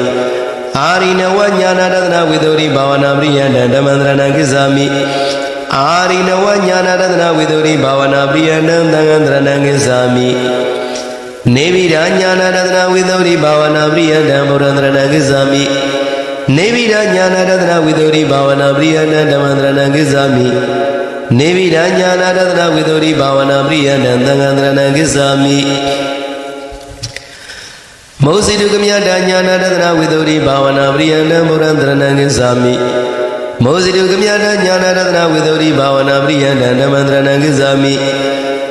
အာရိနဝညာနာတဒနာဝိသုရိဘာဝနာပရိယန္တဓမ္မန္တရဏံကိသာမိအာရိနဝညာနာတဒနာဝိသုရိဘာဝနာပရိယန္တသံဃံတရဏံကိသာမိနေဗိဒာညာနာတဒနာဝိသုရိဘာဝနာပရိယန္တဘုရန္တရဏံကိသာမိနေဗိဒာညာနာတဒနာဝိသုရိဘာဝနာပရိယန္တဓမ္မန္တရဏံကိသာမိနေဗိဒာညာနာတဒနာဝိသုရိဘာဝနာပရိယန္တသံဃံတရဏံကိသာမိမောဇိတုကမြတညာနာတဒနာဝိသုရိဘာဝနာပရိယန္တဘုရန္တရဏံကိသာမိမောဇိတုကမြတညာနာတဒနာဝိသုရိဘာဝနာပရိယန္တဓမ္မန္တရဏံကိသာမိ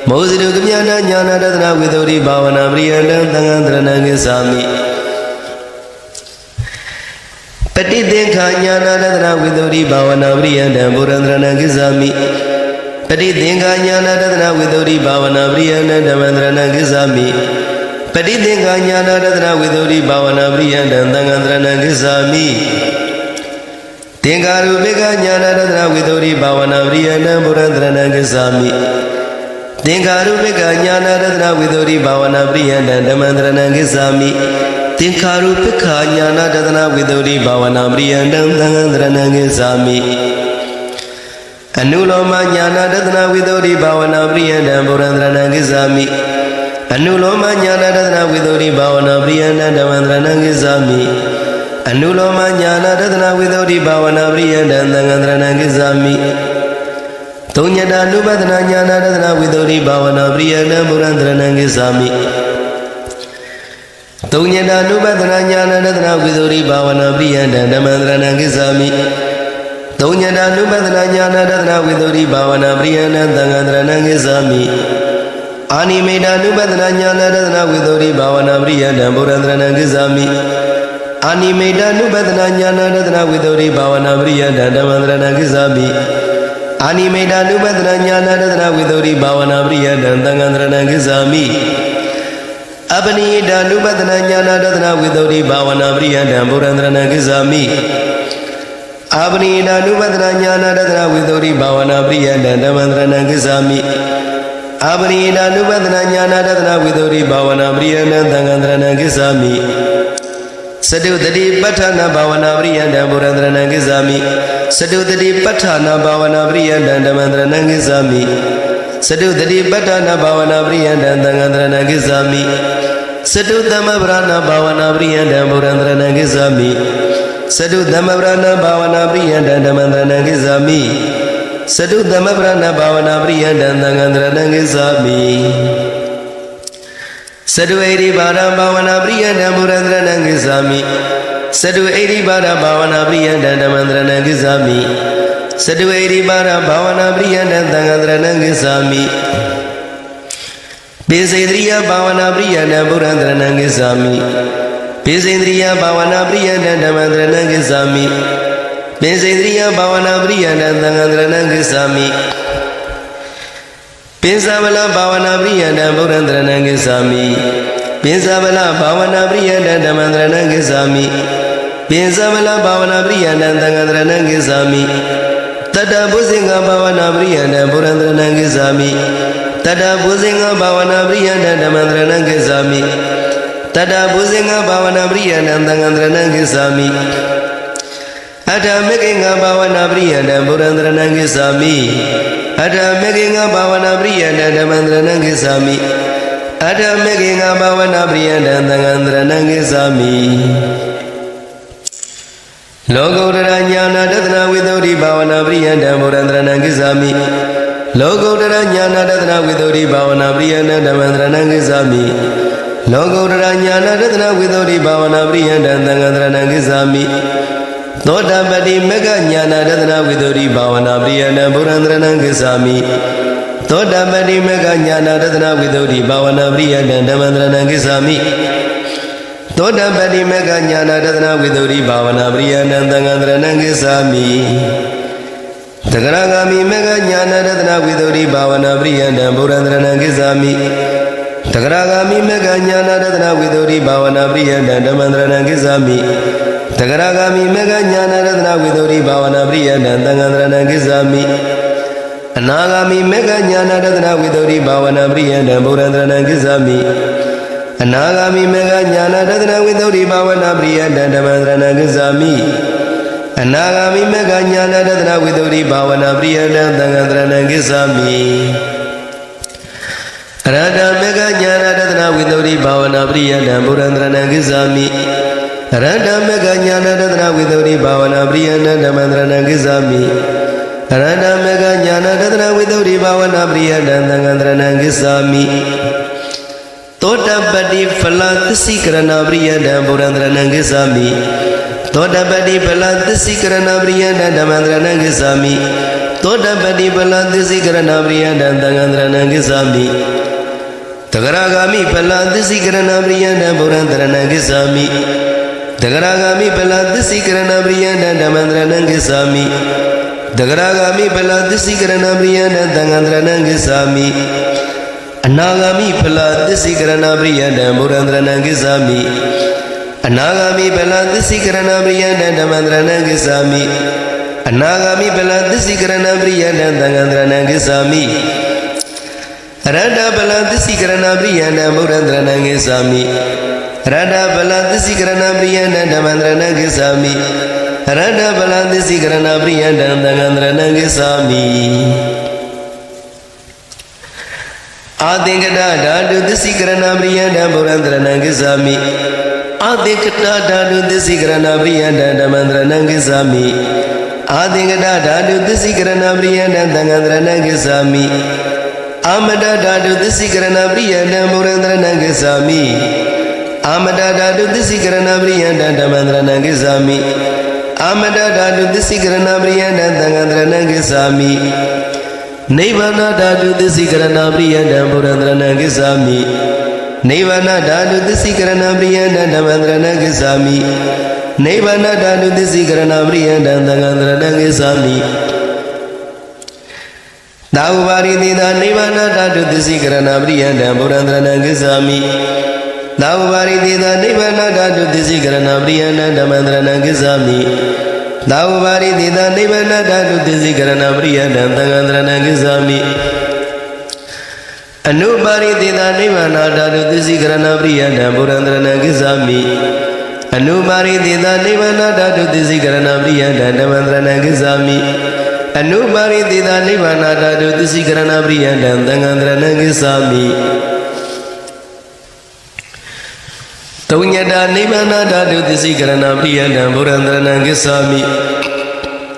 မောဇိတုကမြတညာနာတဒနာဝိသုရိဘာဝနာပရိယန္တသံဃံတရဏံကိသာမိပတိသင်္ခာညာနာတဒနာဝိသုရိဘာဝနာပရိယန္တဘုရန္တရဏံကိသာမိပတိသင်္ခာညာနာတဒနာဝိသုရိဘာဝနာပရိယန္တဓမ္မန္တရဏံကိသာမိပတိသင်္ခာညာနာတဒနာဝိသုရိဘာဝနာပရိယန္တသံဃံတရဏံကိသာမိသင်္ခါရုပိကညာနာတဒနာဝိသုရိဘာဝနာပရိယန္တဘုရန္တရဏံကိသာမိသင်္ခါရုပိကညာနာတဒနာဝိသုရိဘာဝနာပရိယန္တဓမ္မန္တရဏံကိသာမိသင်္ခါရုပိကညာနာတဒနာဝိသုရိဘာဝနာပရိယန္တသံဃံတရဏံကိသာမိအနုလောမညာနာတဒနာဝိသုရိဘာဝနာပရိယန္တဘုရန္တရဏံကိသာမိအနုလောမညာနာတဒနာဝိသုရိဘာဝနာပရိယန္တဓမ္မန္တရဏံကိသာမိအနုလောမညာနာတဒနာဝိသုရိဘာဝနာပရိယန္တသံဃံတရဏံကိသာမိသုံးညတာနုပဒနာညာနာတဒနာဝိသုရိဘာဝနာပရိယန္တဘုရန္တရဏံကိသာမိသုံးညတာနုပဒနာညာနာတဒနာဝိသုရိဘာဝနာပရိယန္တဓမ္မန္တရဏံကိသာမိသုံးညတာနုပဒနာညာနာတဒနာဝိသုရိဘာဝနာပရိယန္တသံဃံတရဏံကိသာမိအာနိမေတာနုပဒနာညာနာတဒနာဝိသုရိဘာဝနာပရိယန္တဘုရန္တရဏံကိသာမိအာနိမေတာနုပဒနာညာနာတဒနာဝိသုရိဘာဝနာပရိယန္တဓမ္မန္တရဏံကိသာမိအာနိမေတာနုပဒနာညာနာတဒနာဝိသုရိဘာဝနာပရိယန္တသံဃံတရဏံကိသာမိအပနိတာနုပဒနာညာနာတဒနာဝိသုရိဘာဝနာပရိယန္တဘုရန္တရဏံကိသာမိအပနိတာနုပဒနာညာနာတဒနာဝိသုရိဘာဝနာပရိယန္တဓမ္မန္တရဏံကိသာမိအပနိတာနုပဒနာညာနာတဒနာဝိသုရိဘာဝနာပရိယန္တသံဃံတရဏံကိသာမိစတုတတိပဋ္ဌာနာဘာဝနာပရိယန္တဘုရန္တရဏံကိသာမိစတုတတိပဋ္ဌာနာဘာဝနာပရိယန္တဓမ္မန္တရဏံကိသာမိစတုတတိပဋ္ဌာနာဘာဝနာပရိယန္တသံဃံတရဏံကိသာမိစတုသမ္မဗရဏဘာဝနာပရိယန္တဘုရန္တရဏံကိသာမိစတုသမ္မဗရဏဘာဝနာပရိယန္တဓမ္မန္တရဏံကိသာမိစတုသမ္မဗရဏဘာဝနာပရိယန္တသံဃံတရဏံကိသာမိစတုဣရိပါဒဘာဝနာပရိယန္တဘုရန္တရဏံကိသာမိစတုဣရိပါဒဘာဝနာပရိယန္တဓမ္မန္တရဏံကိသာမိစတုဣရိပါဒဘာဝနာပရိယန္တသံဃံတရဏံကိသာမိပိစေတရိယဘာဝနာပရိယန္တဘုရန္တရဏံကိသာမိပိစေတရိယဘာဝနာပရိယန္တဓမ္မန္တရဏံကိသာမိပိစေတရိယဘာဝနာပရိယန္တသံဃံတရဏံကိသာမိပိစဗလဘာဝနာပရိယန္တဘုရန္တရဏံကိသာမိပိစဗလဘာဝနာပရိယန္တဓမ္မန္တရဏံကိသာမိပိစဗလဘာဝနာပရိယန္တသံဃံတရဏံကိသာမိတတ္တဘုဇင်္ဂဘာဝနာပရိယန္တဘုရန္တရဏံကိသာမိတတ္တဘုဇင်္ဂဘာဝနာပရိယန္တဓမ္မန္တရဏံကိသာမိတတ္တဘုဇင်္ဂဘာဝနာပရိယန္တသံဃံတရဏံကိသာမိအတ္တမေကိင္ဂဘာဝနာပရိယန္တဘုရန္တရဏံကိသာမိအတ္တမေကိင္ဂဘာဝနာပရိယန္တဓမ္မန္တရဏံကိသာမိအတ္တမေကိင္ဂဘာဝနာပရိယန္တသံဃံတရဏံကိသာမိလောကုတ္တရညာနာတဒနာဝိသုရိဘာဝနာပရိယန္တဘုရန္တရဏံကိသာမိလောကုတ္တရညာနာတဒနာဝိသုရိဘာဝနာပရိယန္တဓမ္မန္တရဏံကိသာမိလောကုတ္တရညာနာတဒနာဝိသုရိဘာဝနာပရိယန္တသံဃံတရဏံကိသာမိသောတပတိမဂ္ဂညာနာတဒနာဝိသုရိဘာဝနာပရိယန္တဘုရန္တရဏံကိသာမိသောတပတိမဂ္ဂညာနာတဒနာဝိသုရိဘာဝနာပရိယန္တဓမ္မန္တရဏံကိသာမိသောတပတိမဂ္ဂညာနာတဒနာဝိသုရိဘာဝနာပရိယန္တသံဃံတရဏံကိသာမိတဂရဂာမိမဂ္ဂညာနာတဒနာဝိသုရိဘာဝနာပရိယန္တဘုရန္တရဏံကိသာမိတဂရဂာမိမဂ္ဂညာနာတဒနာဝိသုရိဘာဝနာပရိယန္တဓမ္မန္တရဏံကိသာမိတဂရဂာမိမဂ္ဂညာနာတဒနာဝိသုရိဘာဝနာပရိယန္တသံဃံတရဏံကိသာမိအ Anagami mega jnana radana vidori bhavana priyanda Purandrana Gizami Anagami mega jnana radana vidori bhavana priyanda Dhamandrana Gizami Anagami mega jnana radana vidori bhavana priyanda Dhamandrana Gizami Radha mega jnana radana vidori bhavana priyanda Purandrana Gizami Radha mega jnana radana vidori bhavana priyanda Dhamandrana Gizami Radha mega jnana radana vidori bhavana priyanda Dhamandrana Gizami Todapati phalatasi karana priyanda Purandrana Gizami Todapati phalatasi karana priyanda Dhamandrana Gizami Todapati phalatasi karana priyanda Dhamandrana Gizami Tagaragami phalatasi karana priyanda Purandrana Gizami Tagaragami phalatasi karana priyanda Dhamandrana Gizami Tagaragami phalatasi karana priyanda Dhamandrana Gizami Anagami phalatasi karana priyanda Purandrana Gizami Anagami phalatasi karana priyanda Dhamandrana Gizami Anagami phalatasi karana priyanda Dhamandrana Gizami Radha phalatasi karana priyanda Purandrana Gizami Radha phalatasi karana priyanda Dhamandrana Gizami Radha phalatasi karana priyanda Dhamandrana Gizami Adingada dhatu disi karana priyanda Purandrana Gizami Adingada dhatu disi karana priyanda Dhamandrana Gizami Adingada dhatu disi karana priyanda Dhamandrana Gizami Amada dhatu disi karana priyanda Purandrana Gizami Amada dhatu disi karana priyanda Dhamandrana Gizami Amada dhatu disi karana priyanda Dhamandrana Gizami Nivana dhatu disi karana priyanda Purandrana Gizami Nivana dhatu disi karana priyanda Dhamandrana Gizami Nivana dhatu disi karana priyanda Dhamandrana Gizami Dauvari dida Nivana dhatu disi karana priyanda Purandrana Gizami Dauvari dida Nivana dhatu disi karana priyanda Dhamandrana Gizami Dauvari dida Nivana dhatu disi karana priyanda Dhamandrana Gizami Anubari dida Nivana dhatu disi karana priyanda Purandrana Gizami Anubari dida Nivana dhatu disi karana priyanda Dhamandrana Gizami Anubari dida Nivana dhatu disi karana priyanda Dhamandrana Gizami Taunyada Nivana dhatu disi karana priyanda Purandrana Gizami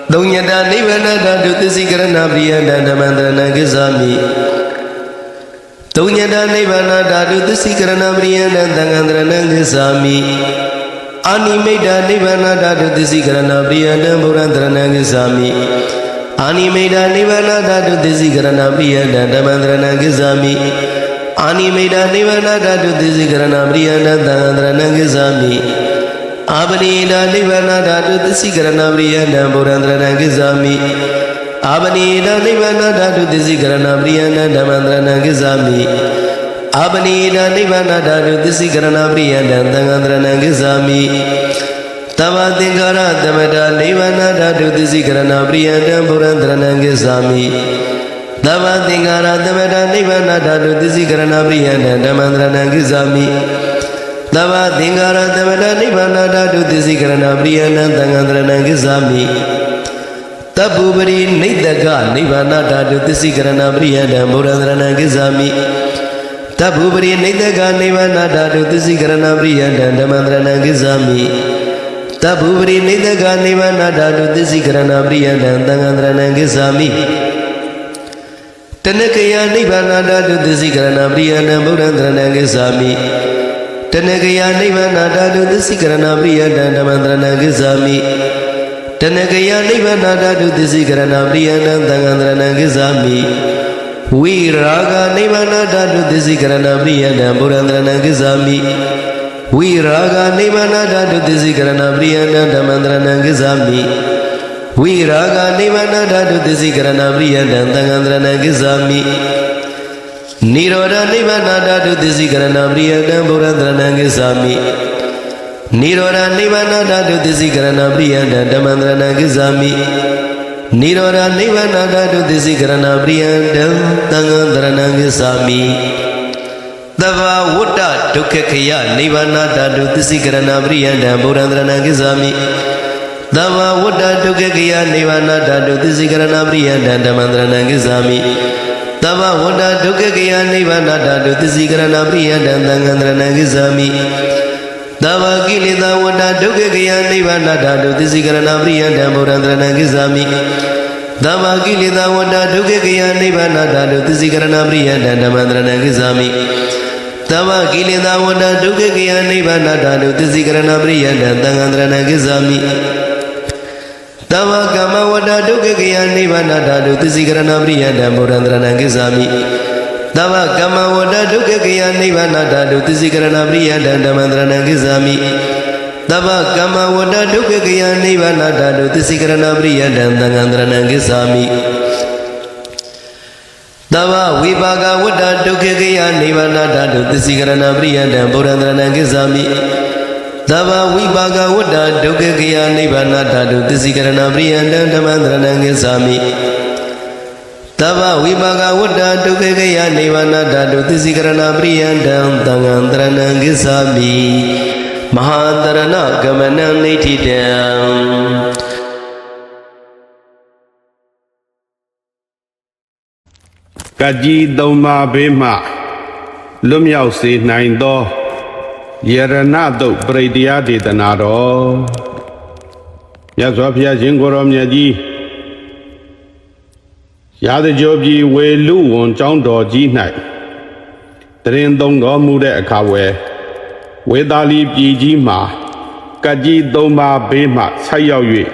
Taunyada Nivana dhatu disi karana priyanda Dhamandrana Gizami Taunyada Nivana dhatu disi karana priyanda Dhamandrana Gizami Animeda Nivana dhatu disi karana priyanda Purandrana Gizami Animeda Nivana dhatu disi karana priyanda Dhamandrana Gizami Animeda Nivana dhatu disi karana priyanda Dhamandrana Gizami Abanida Nivana dhatu disi karana priyanda Purandrana Gizami Abanida Nivana dhatu disi karana priyanda Dhamandrana Gizami Abanida Nivana dhatu disi karana priyanda Dhamandrana Gizami Tava Dingara Dhamada Nivana dhatu disi karana priyanda Purandrana Gizami Tava Dingara Dhamada Nivana dhatu disi karana priyanda Dhamandrana Gizami Tava Dingara Dhamada Nivana dhatu disi karana priyanda Dhamandrana Gizami Tabubari Niddaga Nivana dhatu disi karana priyanda Purandrana Gizami Tabubari Niddaga Nivana dhatu disi karana priyanda Dhamandrana Gizami Tabubari Niddaga Nivana dhatu disi karana priyanda Dhamandrana Gizami Tanakaya Nivana dhatu disi karana priyanda Purandrana Gizami Tanakaya Nivana dhatu disi karana priyanda Dhamandrana Gizami Tanakaya Nivana dhatu disi karana priyanda Dhamandrana Gizami Viraga Nivana dhatu disi karana priyanda Purandrana Gizami Viraga Nivana dhatu disi karana priyanda Dhamandrana Gizami Viraga Nivana dhatu disi karana priyanda Dhamandrana Gizami Nirodha Nivana dhatu disi karana priyanda Purandrana Gizami Nirodha Nivana dhatu disi karana priyanda Dhamandrana Gizami Nirora Nivana Dadu Disikarana Priyandam Tangandarana Gisami Dava Wuta Dukakaya Nivana Dadu Disikarana Priyandam Burandrana Gisami Dava Wuta Dukakaya Nivana Dadu Disikarana Priyandam Damandrana Gisami Dava Wuta Dukakaya Nivana Dadu Disikarana Priyandam Tangandrana Gisami Dava Kilida Wuta Dukakaya Nivana Dadu Disikarana Priyandam Burandrana Gisami Dava Kilida Wuta Dukakaya Nivana Dadu Disikarana Priyandam Damandrana Gisami Dava Kilida Wuta Dukakaya Nivana Dadu Disikarana Priyandam Tangandrana Gisami Dava Kama Wuta Dukakaya Nivana Dadu Disikarana Priyandam Burandrana Gisami Dava Kama Wuta Dukakaya Nivana Dadu Disikarana Priyandam Damandrana Gisami Dava Kama Wuta Dukakaya Nivana Dadu Disikarana Priyandam Tangandrana Gisami Dava Vibhaga Wuta Dukakaya Nivana Dadu Disikarana Priyandam Burandrana Gisami Dava Vibhaga Wuta Dukakaya Nivana Dadu Disikarana Priyandam Damandrana Gisami Dava Vibhaga Wuta Dukakaya Nivana Dadu Disikarana Priyandam Tangandrana Gisami Mahadarana Gamana Nitidam Kaji Doma Bema Lumyao Si Naindo Yeranado Bredia de Danaro Yazopia Jingorom Yaji Yada Jobi We Lu on Jondo Ji Night Trin Dongo Mude Kawe Wedali Pijima Kaji Doma Bema Sayao Yue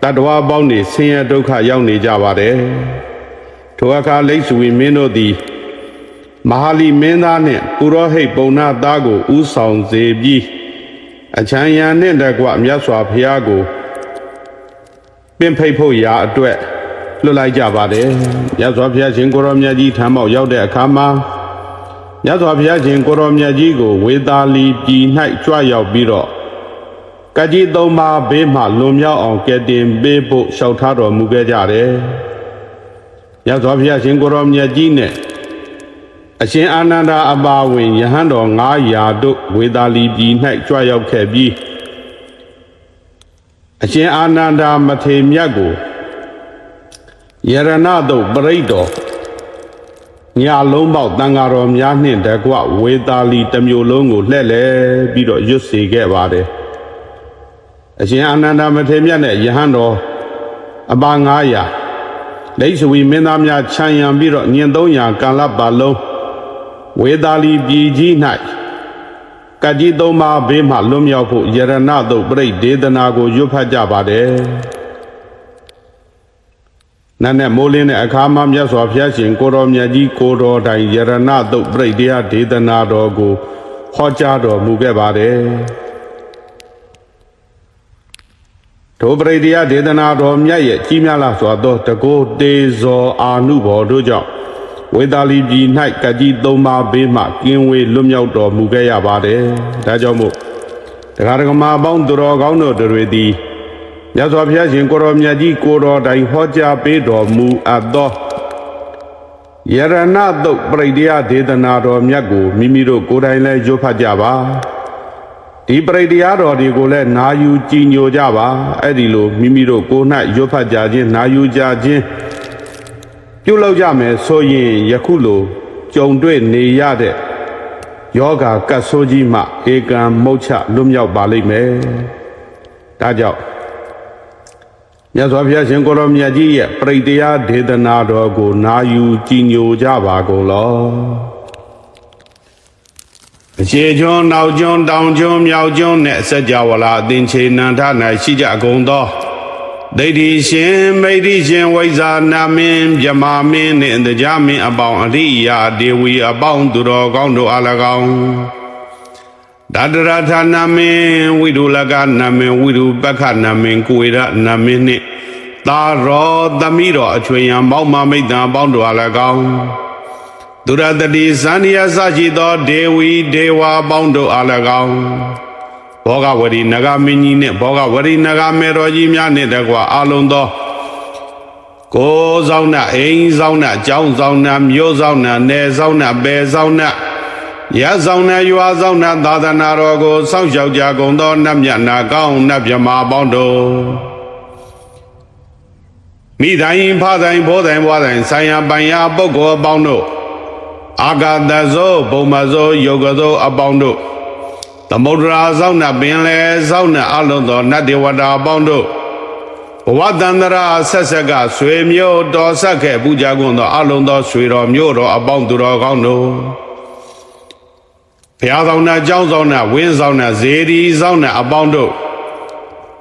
Tadwa Bouni Sinya Doka Yauni Javare Toaka Lakeswi Mino di Mahali Mena ne Purohe Bona Dago Usong Zebi Achanya ne Dagwa Myaswa Piago Pimpepo Ya Dwe Lulai Javade Yaswa Pia Jingorom Yaji Tamo Yaude Akama Yaswa Pia Jingorom Yajigo Wedali Pi Night Trial Biro Kaji Doma Bema Lumya on Kedim Bebo Shautaro Mugajare Yazopia Jingorom Yajine Ashin Ananda Abawin Yahando Ngaya Duk Wedali Pi Night Trial Kebi Ashin Ananda Mate Miago Yeranado Bredo Nya Lombao Tangarom Yanin Dagwa Wedali Tamyolongo Lele Bido Yusi Gevade Ashin Ananda Mate Miane Yahando Abangaya Lakeswi Menamya Chayam Biro Nyendonya Kalabalo Wedali Biji Night Kaji Doma Bema Lumyapo Yeranado Break Dedanago Yupajabade Nane Molin Akama Myaswa Fiashin Korom Yaji Koro Dai Yeranado Break Dea Dedanado Go Hojado Mugebade Tobradia Dedanado Myaye Chimala Swado Tago Dezo Anubo Dojo Wedali Ji Night Kaji Doma Bema Kinwe Lumyaudo Mugaya Bade Dajomo Tagarama Bounduro Gauno Deredi Yazopia Jinkorom Yaji Koro Dai Hoja Bedo Mu Ado Yeranado Bradia Dedanado Myago Mimiro Godaile Jopajaba Di Bradiado di Gole Nayu Jinyo Java Edilo Mimiro Gona Yopa Jajin Nayu Jajin Yulo Jame Soyin Yakulo Jondwe Niyade Yoga Kasojima Egan Mocha Lumyao Balime Tajao Yazopia Jingorom Yaji Bradia Dedanado Go Nayu Jinyo Java Golo John now John down John Miao John net said Jawala Dinche Nantana Shija Gondo Lady Shin Mady Shin Waza Namin Jamamin and the Jamin about Ria Dewi about Duro Gondo Alagong Dadarata Namin Widu Lagan Namin Widu Baka Namin Kuida Namin Taro Damiro Achwayam Bauma Meda Bondo Alagong Duradadi Sanya Sajido Dewi Dewa Bondo Alagong Boga Wari Nagamini Boga Wari Nagameroji Mane Dagwa Alondo ကိုယ်ဆောင်နာအိမ်ဆောင်နာကျောင်းဆောင်နာမြို့ဆောင်နာနယ်ဆောင်နာဘယ်ဆောင်နာရဆောင်နာရွာဆောင်နာသာသနာတော်ကိုစောင့်ရှောက်ကြကုန်သောနတ်မြတ်နာကောင်းနတ်မြမာပေါင်းတို့မိတိုင်းဖတိုင်းဘောတိုင်းဘွားတိုင်းဆိုင်ရာပိုင်ရာပုဂ္ဂိုလ်အပေါင်းတို့အာဂတဇောဘုံမဇောယောဂဇောအပေါင်းတို့သမုဒ္ဒရာဆောင်နာပင်လေဆောင်နာအလုံးသောနတ်ဒေဝတာအပေါင်းတို့ဘဝတန္တရာဆက်ဆက်ကဆွေမျိုးတော်ဆက်ခဲ့ပူဇာကုန်သောအလုံးသောဆွေတော်မျိုးတော်အပေါင်းသူတော်ကောင်းတို့ဘုရားဆောင်နာကျောင်းဆောင်နာဝင်းဆောင်နာဇေဒီဆောင်နာအပေါင်းတို့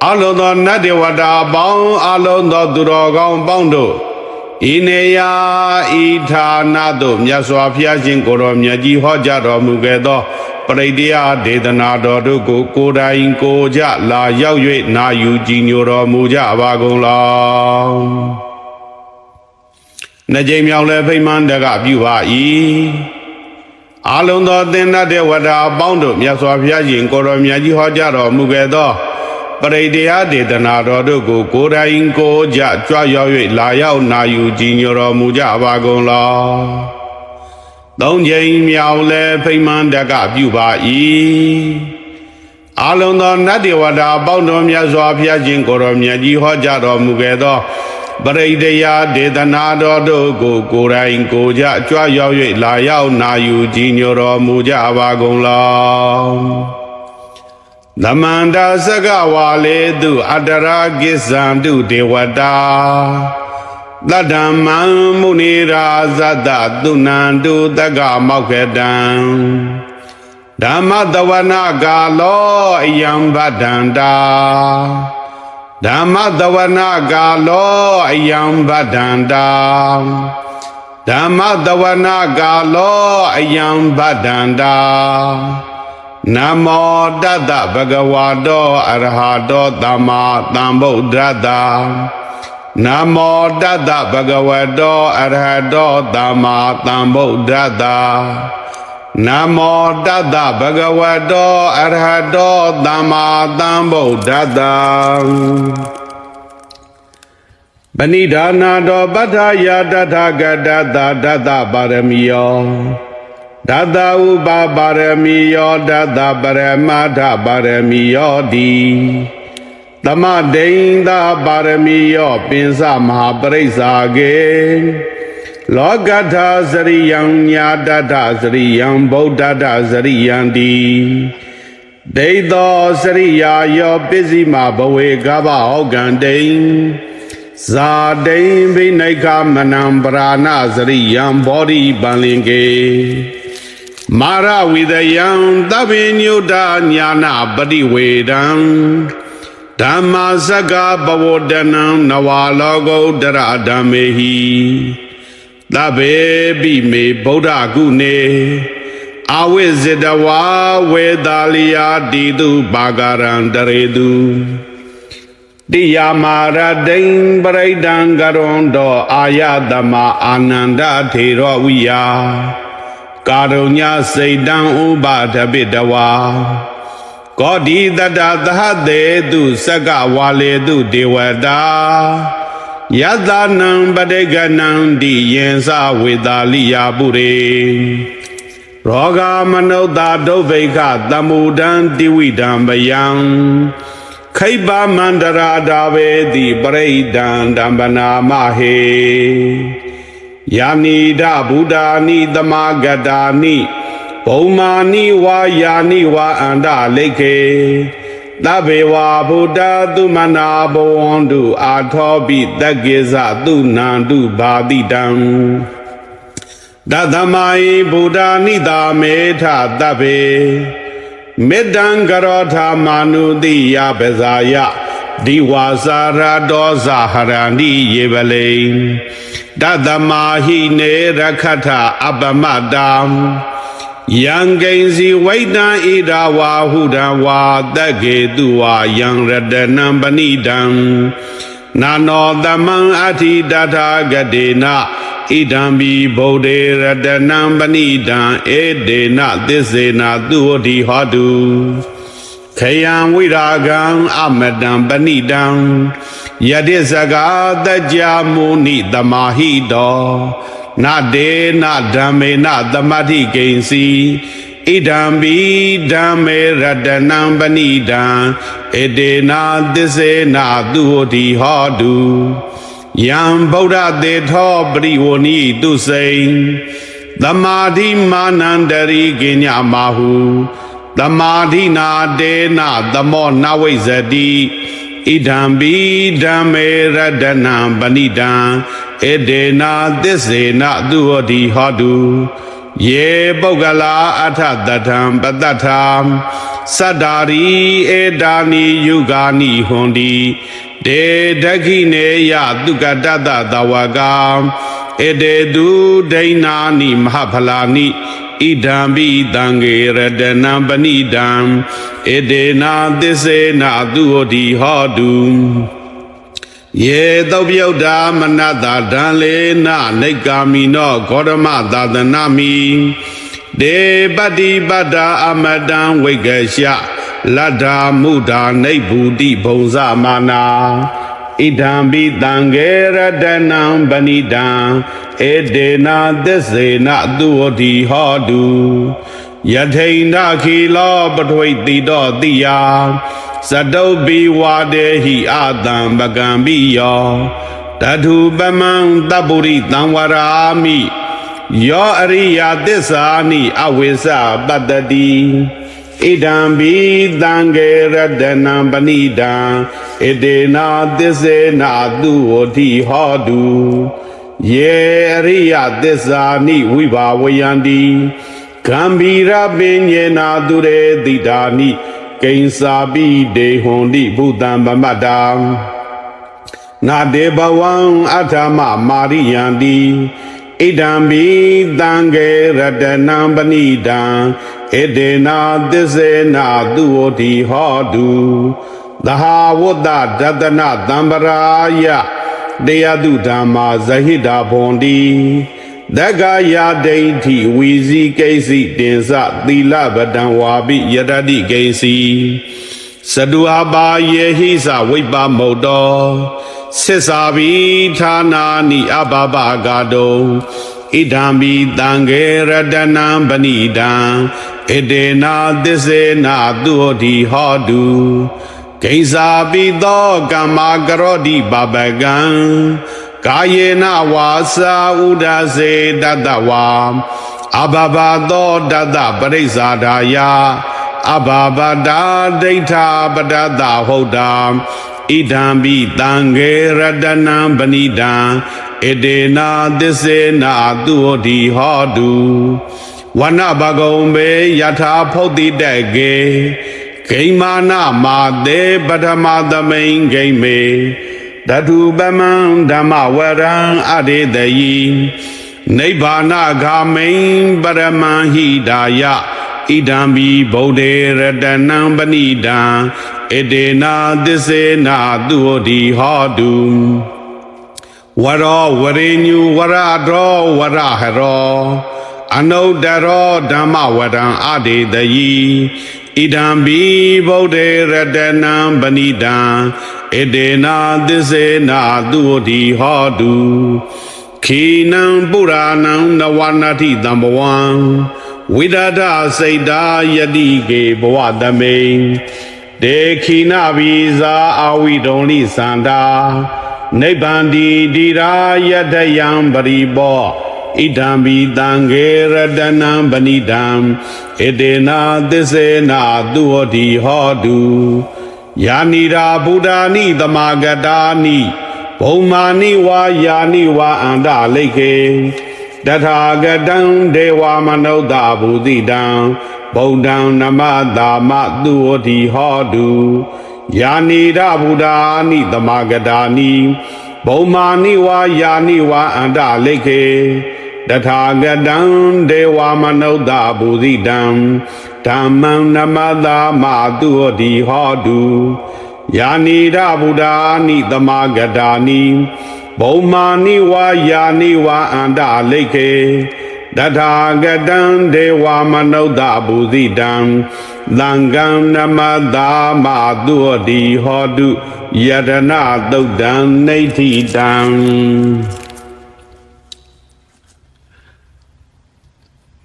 အလုံးသောနတ်ဒေဝတာအပေါင်းအလုံးသောသူတော်ကောင်းအပေါင်းတို့ဤနေရာဤဌာနသို့မြတ်စွာဘုရားရှင်ကိုယ်တော်မြတ်ကြီးဟောကြားတော်မူခဲ့သောပရိတရားဒေသနာတော်တို့ကိုကိုယ်တိုင်ကိုကြလာရောက်၍နာယူကြည်ညိုတော်မူကြပါကုန်လောနှစ်ကြိမ်မြောက်လည်းဖိမှန်တကပြုပါ၏အလုံးသောသင်္နတေဝတာအပေါင်းတို့မြတ်စွာဘုရားရှင်ကိုယ်တော်မြတ်ကြီးဟောကြားတော်မူခဲ့သောပရိတရားဒေသနာတော်တို့ကိုကိုယ်တိုင်ကိုကြကြွရောက်၍လာရောက်နာယူကြည်ညိုတော်မူကြပါကုန်လောသုံးကြိမ်မြောက်လည်းဖိမှန်တကပြုပါ၏အလုံးသောနတ်ဒေဝတာအပေါင်းတို့မြတ်စွာဘုရားရှင်ကိုယ်တော်မြတ်ကြီးဟောကြားတော်မူခဲ့သောပရိတရားဒေသနာတော်တို့ကိုကိုယ်တိုင်ကိုကြကြွရောက်၍လာရောက်နာယူကြည်ညိုတော်မူကြပါကုန်လောသမန္တာစကဝါလေတုအတရာကိစ္ဆံတုဒေဝတာသတ္တမံမုနိရာဇတသုဏံတုတက္ကမောက္ခတံဓမ္မတဝနာကာလောအယံဗဒ္ဒန္တာဓမ္မတဝနာကာလောအယံဗဒ္ဒန္တာဓမ္မတဝနာကာလောအယံဗဒ္ဒန္တာနမောတတ္တဗဂဝါတောအရဟတောသမ္မာသမ္ဗုဒ္ဓတ္တနမောတတ္တဗဂဝတောအရဟတောသမ္မာသမ္ဗုဒ္ဓတ္တနမောတတ္တဗဂဝတောအရဟတောသမ္မာသမ္ဗုဒ္ဓတ္တပဏိဒါနာတောပဋ္ဌာယတထဂတတဒတပါရမီယောဒတဥပပါရမီယောဒတပရမထပါရမီယောတိသမဒိန္ဒပါရမီယောပင်စမဟာပရိစ္ဆာကေလောကထာစရိယံညာတတစရိယံဗုဒ္ဓတစရိယံတိဒိဋ္ဌောစရိယာယောပစ္စည်းမဘဝေကဗ္ဗဟောကံတိံဇာတိံဘိနိခမနံပရာဏစရိယံဘောဓိပန္လင်ကေမာရဝိဒယံသဗ္ဗညုတညာနာပတိဝေဒံဓမ္မစကဘဝတနံနဝလောကုတ္တရဓမ္မေဟိသဗ္ဗေပိမေဗုဒ္ဓကုနေအဝိဇ္ဇတဝါဝေသာလျာတိတုပါကရံတရေတုတိယမာရတိံပရိဒံကရွန်တောအာယတမအာနန္ဒထေရောဝိယကာရုညစိတ်တံဥပဒပိတဝါကောတိတတသဟတေတုစကဝါလေတုဒေဝတာယတနံပဋိကနံတိယေသဝေတာလိယပုရေရောဂမနုဿဒုဗ္ဗိခသမုဒံတိဝိဒံဗယံခိပမန္တရာဒါဝေတိပရိဒံဓမ္ပနာမဟေယာနိဒဗုဒ္ဓာနိသမာဂတာနိဘုံမာနိဝါယာနိဝါအန္တလိခေသဗ္ဗေဝါဗုဒ္ဓသုမနာဘဝန္တုအာထောပိတက္ကေဇသုနန္တုဘာတိတံတသမယိဗုဒ္ဓနိတာမေထသဗ္ဗေမေတ္တံကရောထာမာနုတိယပဇာယဒီဝါစာရဒောဇဟရဏိယေပလေတသမဟိနေရခထအပမတံယံကိဉ္စီဝိတံဣဒဝါဟုတံဝါတက္ကေတုဝါယံရတနံပဏိတံနာနောသမံအထိတထာဂတေနဣဒံဘိဗုဒ္ဓေရတနံပဏိတံဧတေနသစ္စေနသူဝတိဟောတုခယံဝိရာဂံအမတံပဏိတံ ယတိစကာတကြမုနိတမဟိတောနတေနဓမ္မေနသမတိကိဉ္စီဣဒံဘိဓမ္မေရတနံပဏိတံဣတေနာသစ္စေနာသူဝတိဟောတုယံဗုဒ္ဓတေထောပရိဝဏိတုစိံသမာဓိမာနန္တရိကိညမဟုသမာဓိနာတေနသမောနဝိဇ္ဇတိဣဒံဘိဓမ္မေရတနံပဏိတံဣတေနာသစ္စေနာသူဝတိဟောတုယေပုဂ္ဂလာအထတထံပတ္တထံသတ္တာရိဧတာနိယုဂာနိဟွန်တိဒေဒခိနေယတုကတတသဝကံဧတေတုဒိဏာနိမဟာဖလာနိဣဒံဘိတံဂေရတနံပဏိတံဣတေနာသစ္စေနာသူဝတိဟောတုယေသုပယုတ်တာမနတဒံလေနနိကာမိနောဂေါတမသာသနာမိဒေပတ္တိပတ္တာအမတံဝိကရှလတ္ထာမုဒ္ဒာနိဗ္ဗူတိဘုံဇမာနာဣဒံဘိတံဂေရတနံပဏိတံဣတေနာသစ္စေနသူဝတိဟောတုယထိန်နာခိလောပထွိတိတောတိယသတုဘိဝါဒေဟိအာတံပကံပိယောတထုပမံတပ္ပုရိတံဝရာမိယောအရိယသစ္စာနိအဝိဇ္ဇပတ္တတိဣဒံဘိတံဂေရတနံပဏိတံဣတေနာသစ္စေနာသူဝတိဟောတုယေအရိယသစ္စာနိဝိဘာဝယန္တိဂံဗီရပင်ညေနာသူရေတိတာနိကိဉ္စာပိဒေဟွန်တိဘုတံပမတ္တံနာဒေဘဝံအထမမာရိယန္တိဣဒံဘိတံဂေရတနံပဏိတံဣတေနာသစ္စေနာသူဝတိဟောတုသဟာဝတ္တဒတနသံပရာယတေယတုဓမ္မာဇဟိတာဘွန်တိသက္ကာယဒိဋ္ဌိဝီဇိကိစီတင်စသီလပတံဝါပိယတတိကိစီသတုအပါယေဟိစဝိပ္ပမုတ်တောသစ္စာဘိဌာနာနိအဘဘဂါတုံဣဒံဘိတံဂေရတနံပဏိတံဣတေနာသစ္စေနာသူဝတိဟောတုကိဉ္စာပိသောကမ္မာကရောတိပပကံကာယေနဝါစာဥဒစေတတဝါအဘဘသောတတပရိစ္ဆာဒာယအဘဘတာဒိဋ္ဌာပတတဟုတ်တာဣဒံဘိတံဂေရတနံပဏိတံဣတေနာသစ္စေနာသူဝတိဟောတုဝနဘဂုံဘေယထာဖုတ်တိတကေဂိမာနမာတေပထမသမိန်ဂိမေတထုပမံဓမ္မဝရံအရေတယိနိဗ္ဗာနဂာမိန်ပရမံဟိဒါယဣဒံဘိဗုဒ္ဓေရတနံပဏိတံဣတေနာသစ္စေနာသူဝတိဟောတုဝရောဝရေညုဝရတောဝရဟရောအနုတ္တရောဓမ္မဝရံအရေတယိဣဒံဘိဗုဒ္ဓေရတနံပဏိတံဣတေနာသစ္စေနာသူဝတိဟောတုခိနံပုရာဏံနဝနာတိတံဘဝံဝိဒဒစိတ်တာယတိကေဘဝတမိန်ဒေခိနဘိဇာအာဝိဒုံလိသန္တာနိဗ္ဗန္တိတိရာယတယံပရိဘောဣဒံဘိတံဂေရတနံပဏိတံဣတေနာသစ္စေနာသူဝတိဟောတုယာနိရာဗုဒ္ဓာနိသမာဂတာနိဘုံမာနိဝါယာနိဝါအန္တလိခေတထာဂတံဒေဝမနုဿဘူတိတံဗုဒ္ဓံနမတာမသူဝတိဟောတုယာနိရာဗုဒ္ဓာနိသမာဂတာနိဘုံမာနိဝါယာနိဝါအန္တလိခေတထာဂတံဒေဝမနုဿဘူတိတံဓမ္မံနမတာမသူဝတိဟောတုယာနိရာဗုဒ္ဓာနိသမာဂတာနိဘုံမာနိဝါယာနိဝါအန္တလိခေတထာဂတံဒေဝမနုဿဘူတိတံဓ သံဃံနမတာမသုတိဟောတုယတနာသုတ်တံနေဋ္ဌိတံ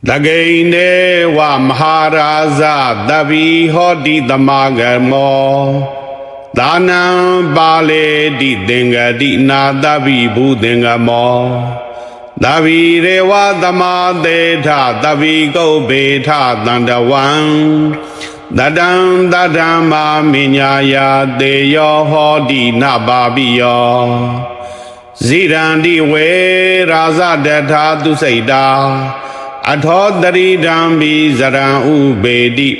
တဂိနေဝမဟာရာဇသဗ္ဗိဟောတိသမဂမောသာနံပါလေတိသင်္ကတိနာသဗ္ဗိဘုသင်္ကမောသဗ္ဗိရေဝသမာသေထသဗ္ဗိကုပ္ပေထသန္တဝံတတံတတံမာမိညာယာတေယောဟောတိနပါပိယောဇိရန္တိဝေရာဇတထာသူစိတ်တာအထောတရိဓမ္မိဇရံဥပေတိ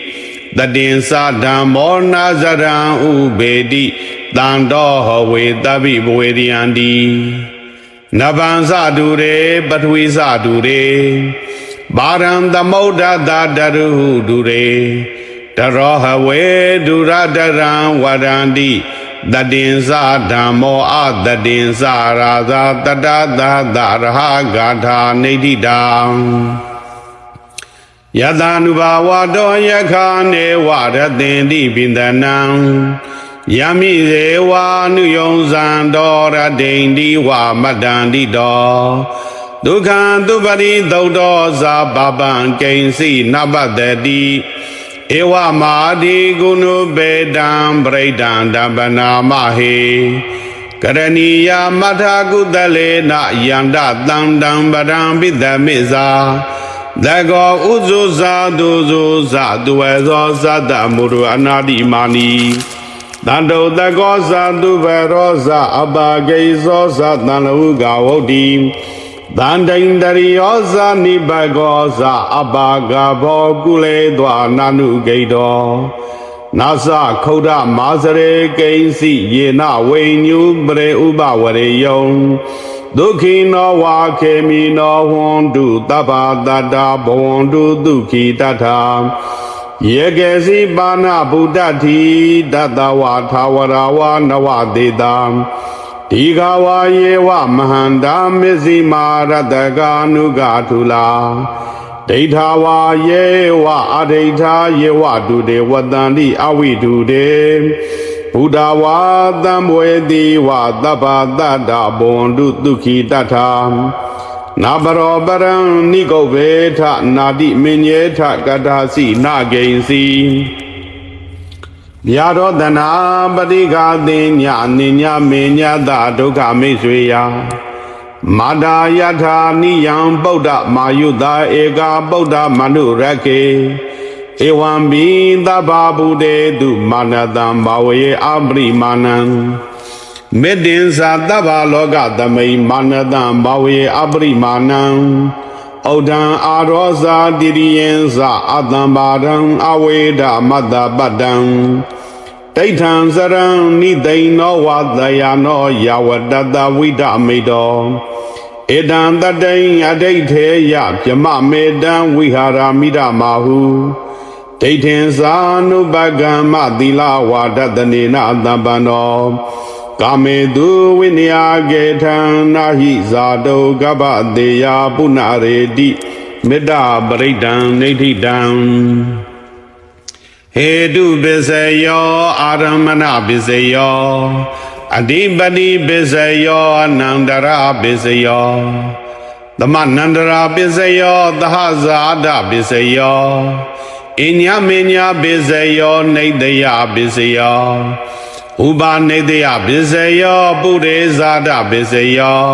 တတင်္စဓမ္မောနာဇရံဥပေတိတံတောဟဝေတပိဘဝေရိယန္တိနဗံစတုရေပထဝီစတုရေပါရံသမုဒ္ဒတာတရုဟုတုရေတရောဟဝေဒုရတရံဝရန္တိတတင်္စဓမ္မောအတတင်္စရာဇာတတသသရဟဂါထာနေဋ္ဌိတံယတ ानु ဘာဝတောယခာနေဝရတေတိပိန္ဒနံယမိဇေဝ ानु ယုံဇံတောရတိန်ဒီဝမတ္တန္တိတောဒုက္ခံသူပရိသုတ်တောဇာပပံကိဉ္စီနပတတိဧဝမာတိကုဏုပေတံပရိဒံတပနာမဟေကရဏီယမထာကုတလေနယန္တတံတံပရံပိသမိဇာသကောဥဇုဇာတုဇုဇာတုဝေဇောသတ္တမုရအနာတိမာနီတန္တုသကောဇာတုဘေရောဇာအပဂိဇောဇာတံလူကဝုတ်တိတန္တိန္တရိယောဇာနိဘကောဇာအပဂဘောကုလေသွာနာနုဂိတောနာသခုဒ္ဓမာစရေကိဉ္စီယေနဝိညုပရေဥပဝရေယံဒုက္ခိနောဝါခေမိနောဟွန်တုတပ္ပတတ္တာဘဝန္တုဒုက္ခိတထာယေကေစီပါဏဗုဒ္ဓတိတတဝါသာဝရဝနဝတေတံဒီဃဝါယေဝမဟန္တာမစ္စည်းမာရတကာနုဂထုလာဒိဋ္ဌဝါယေဝအဒိဋ္ဌာယေဝတုတေဝတန္တိအဝိတုတေဘုဒ္ဓဝါသံဝေတိဝသဗ္ဗတတ္တဘဝန္တုဒုက္ခိတထာနာဘရောပရံနိဂုဗ္ဗေထနာတိမင်းယေထကထာစီနာဂိဉ္စီဗျာရောတနာပတိဃာတိညာနိညာမေညာတဒုက္ခမိတ်ဆွေယမာတာယထာနိယံပုဒ္ဓမာယုတာဧကာပုဒ္ဓမနုရခေဧဝံဘိသဗ္ဗဗုတေတုမာနတံဘာဝေအပရိမာဏံမေတ္တင်္စာသဗ္ဗလောကသမိမာနတံဘာဝေအပရိမာဏံဩဒံအာရောဇာတိရိယံဇာအတံဘာရံအဝေဒမတ္တပတ္တံဒိဋ္ဌံစရံနိသိဏောဝသယနောယဝတတဝိဒမိတောဧတံတတိံအဒိဋ္ဌေယပြမမေတံဝိဟာရမိဒမာဟုဒိဋ္ဌင်္စာနုပကမ္မသီလဝါဒတနေနအတပ္ပနောကာမေတုဝိနည်းကေထံနာဟိဇာတုကပ္ပတေယပုဏ္ဏရေတိမေတ္တာပရိဒံနေဋ္ဌိတံဟေတုပစ္စယောအာရမဏပစ္စယောအဓိပတိပစ္စယောအနန္တရပစ္စယောသမနန္တရာပစ္စယောသဟဇာဒပစ္စယောအညမေညာပစ္စယောနေတယပစ္စယောဥပါနေတယပစ္စယောပုရိဇာဒပစ္စယော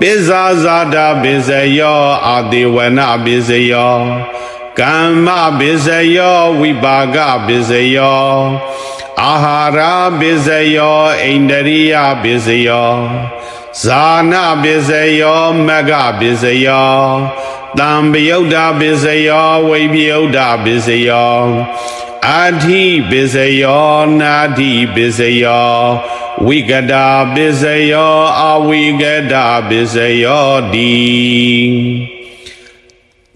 ပိဇာဇာဒပစ္စယောအာတိဝနပစ္စယောကမ္မပစ္စယောဝိပါကပစ္စယောအာဟာရပစ္စယောဣန္ဒရိယပစ္စယောဇာနာပစ္စယောမဂ္ဂပစ္စယောတံပယုတ်တာပစ္စယောဝိပယုတ်တာပစ္စယောအာထိပစ္စယောနာထိပစ္စယောဝိကတာပစ္စယောအဝိကတာပစ္စယောတိ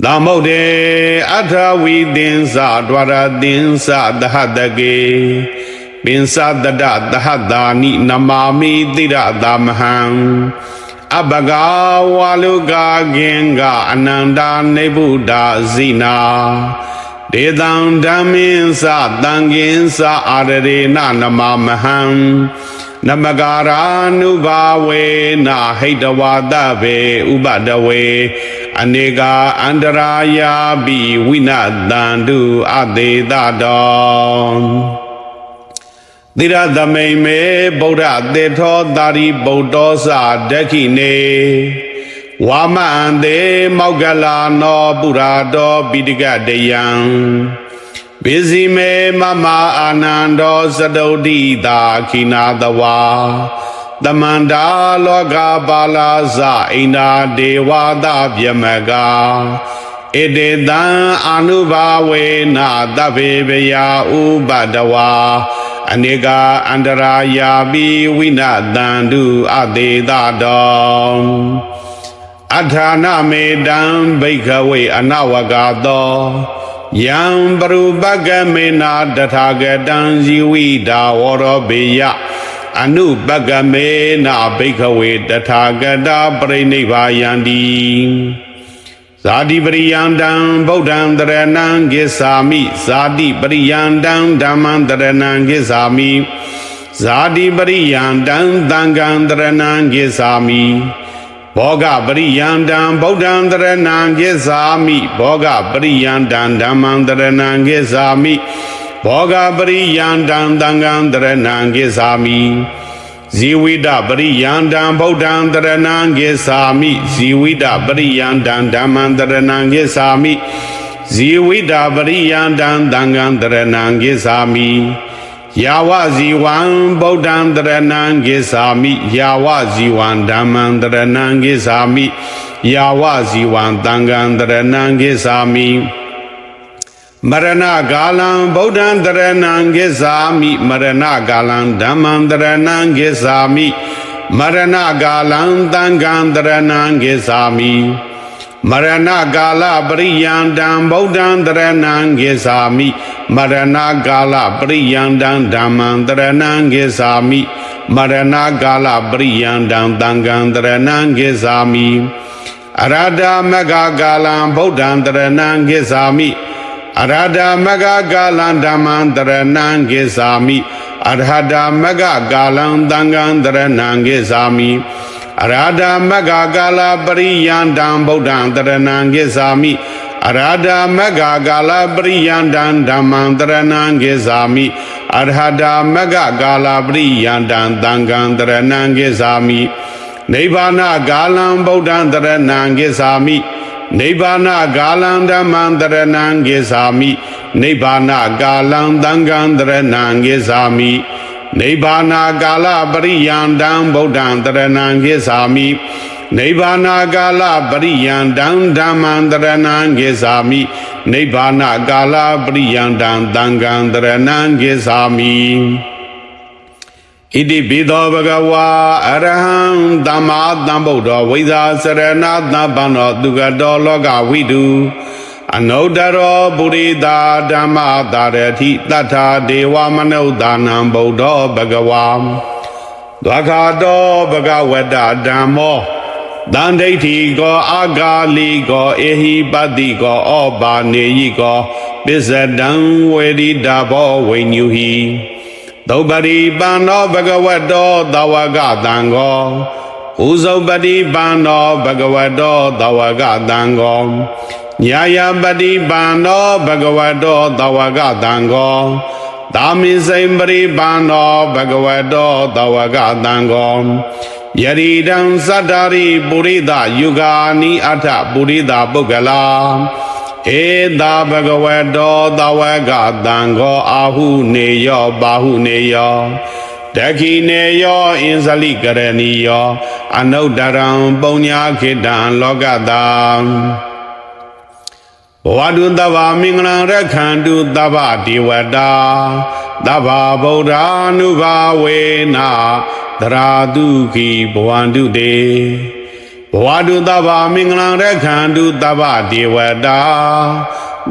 သမုဒ္ဒေအထဝိသင်္စဒွါရသင်္စသဟတကေပင်စတတသဟတာနိနမာမိတိရသမဟံအဘဂဝါလုကာကင်္ဂအနန္တာနေဗုဒ္ဓဇိနာ ဒေတံဓမ္မင်းစတံကင်းစအာရရေနနမမဟံနမကာရာနုဘာဝေနဟိတဝါဒဘေဥပဒဝေအနေကအန္တရာယာပိဝိနတံတုအသေးတတောသီရသမိန်မေဗုဒ္ဓသေထောတာရိဗုဒ္ဓောသဒက္ခိနေဝါမအံသေးမောက္ကလာနောပုရာတောပိဋကတယံပိစီမေမမအာနန္ဒောသတုဋ္ဌိတာခိနာတဝါသမန္တာလောကပါလာဇအိန္ဒာဒေဝတာပြမကဣတေတံအာနုဘာဝေနသဗ္ဗေပယဥပတဝါအနေကအန္တရာယာပိဝိနတံတုအသေးတတောအထာဏမေတံဘိက္ခဝေအနဝဂတောယံပရုပကမေနာတထာဂတံဇီဝိတာဝရောဘေယအနုပကမေနာဘိက္ခဝေတထာဂတာပရိနိဗ္ဗာယန္တိဇာတိပရိယန္တံဗုဒ္ဓံတရဏံကိသာမိဇာတိပရိယန္တံဓမ္မံတရဏံကိသာမိဇာတိပရိယန္တံသံဃံတရဏံကိသာမိဘောဂပရိယန္တံဗုဒ္ဓံတရဏံကိသာမိဘောဂပရိယန္တံဓမ္မံတရဏံကိသာမိဘောဂပရိယန္တံသံဃံတရဏံကိသာမိဇီဝိတပရိယန္တံဗုဒ္ဓံတရဏံကိသာမိဇီဝိတပရိယန္တံဓမ္မံတရဏံကိသာမိဇီဝိတပရိယန္တံသံဃံတရဏံကိသာမိယာဝဇီဝံဗုဒ္ဓံတရဏံကိသာမိယာဝဇီဝံဓမ္မံတရဏံကိသာမိယာဝဇီဝံသံဃံတရဏံကိသာမိမရဏကာလံဗုဒ္ဓံတရဏံကိသာမိမရဏကာလံဓမ္မံတရဏံကိသာမိမရဏကာလံသံဃံတရဏံကိသာမိမရဏကာလပရိယန္တံဗုဒ္ဓံတရဏံကိသာမိမရဏကာလပရိယန္တံဓမ္မံတရဏံကိသာမိမရဏကာလပရိယန္တံသံဃံတရဏံကိသာမိအရဟတမဂ္ဂကာလံဗုဒ္ဓံတရဏံကိသာမိအရဟတမဂ္ဂကာလံဓမ္မံတရဏံကိသာမိအရဟတမဂ္ဂကာလံသံဃံတရဏံကိသာမိအရဟတမဂ္ဂကာလပရိယန္တံဗုဒ္ဓံတရဏံကိသာမိအရဟတမဂ္ဂကာလပရိယန္တံဓမ္မံတရဏံကိသာမိအရဟတမဂ္ဂကာလပရိယန္တံသံဃံတရဏံကိသာမိနိဗ္ဗာနကာလံဗုဒ္ဓံတရဏံကိသာမိနိဗ္ဗာနကာလံဓမ္မံတရဏံကိသာမိနိဗ္ဗာနကာလံသံဃံတရဏံကိသာမိနိဗ္ဗာနကာလပရိယန္တံဗုဒ္ဓံတရဏံကိသာမိနိဗ္ဗာနကာလပရိယန္တံဓမ္မံတရဏံကိသာမိနိဗ္ဗာနကာလပရိယန္တံသံဃံတရဏံကိသာမိဣတိပိသောဘဂဝါအရဟံသမ္မာသမ္ဗုဒ္ဓောဝိဇာစရဏသဗ္ဗံသောသူကတောလောကဝိတုအနုတ္တရောပုရိသာဓမ္မတာရတိတထာဒေဝမနုဿာနံဗုဒ္ဓောဘဂဝါဒွါခာတောဘဂဝတ္တဓမ္မောတန်ဒိဋ္ဌိကောအာဂါလိကောအေဟိပတိကောဩဘာနေယိကောပစ္စဒံဝေရိတာဘောဝိညုဟိသုပရိပန္နောဘဂဝတောသဝကတံကောဥဇုပတိပန္နောဘဂဝတောသဝကတံကောညာယပတိပန္နောဘဂဝတောသဝကတံကောသာမိစိံပရိပန္နောဘဂဝတောသဝကတံကောယရိတံသတ္တရိပုရိသယုဂာနိအထပုရိသပုဂ္ဂလာဧသာဘဂဝတောသဝကတံခောအာဟုနေယောဘာဟုနေယောတခိနေယောအင်္ဇလိကရဏီယောအနုတ္တရံပုညခိတံလောကတံဘဝတုတဗ္ဗမင်္ဂလံရခန္တုတဗ္ဗဒေဝတာတဗ္ဗဗုဒ္ဓ ानु ဘာဝေနာတရာတုခိဘဝန္တုတေဘဝတုတဗ္ဗမင်္ဂလံရခန္တုတဗ္ဗဒေဝတာ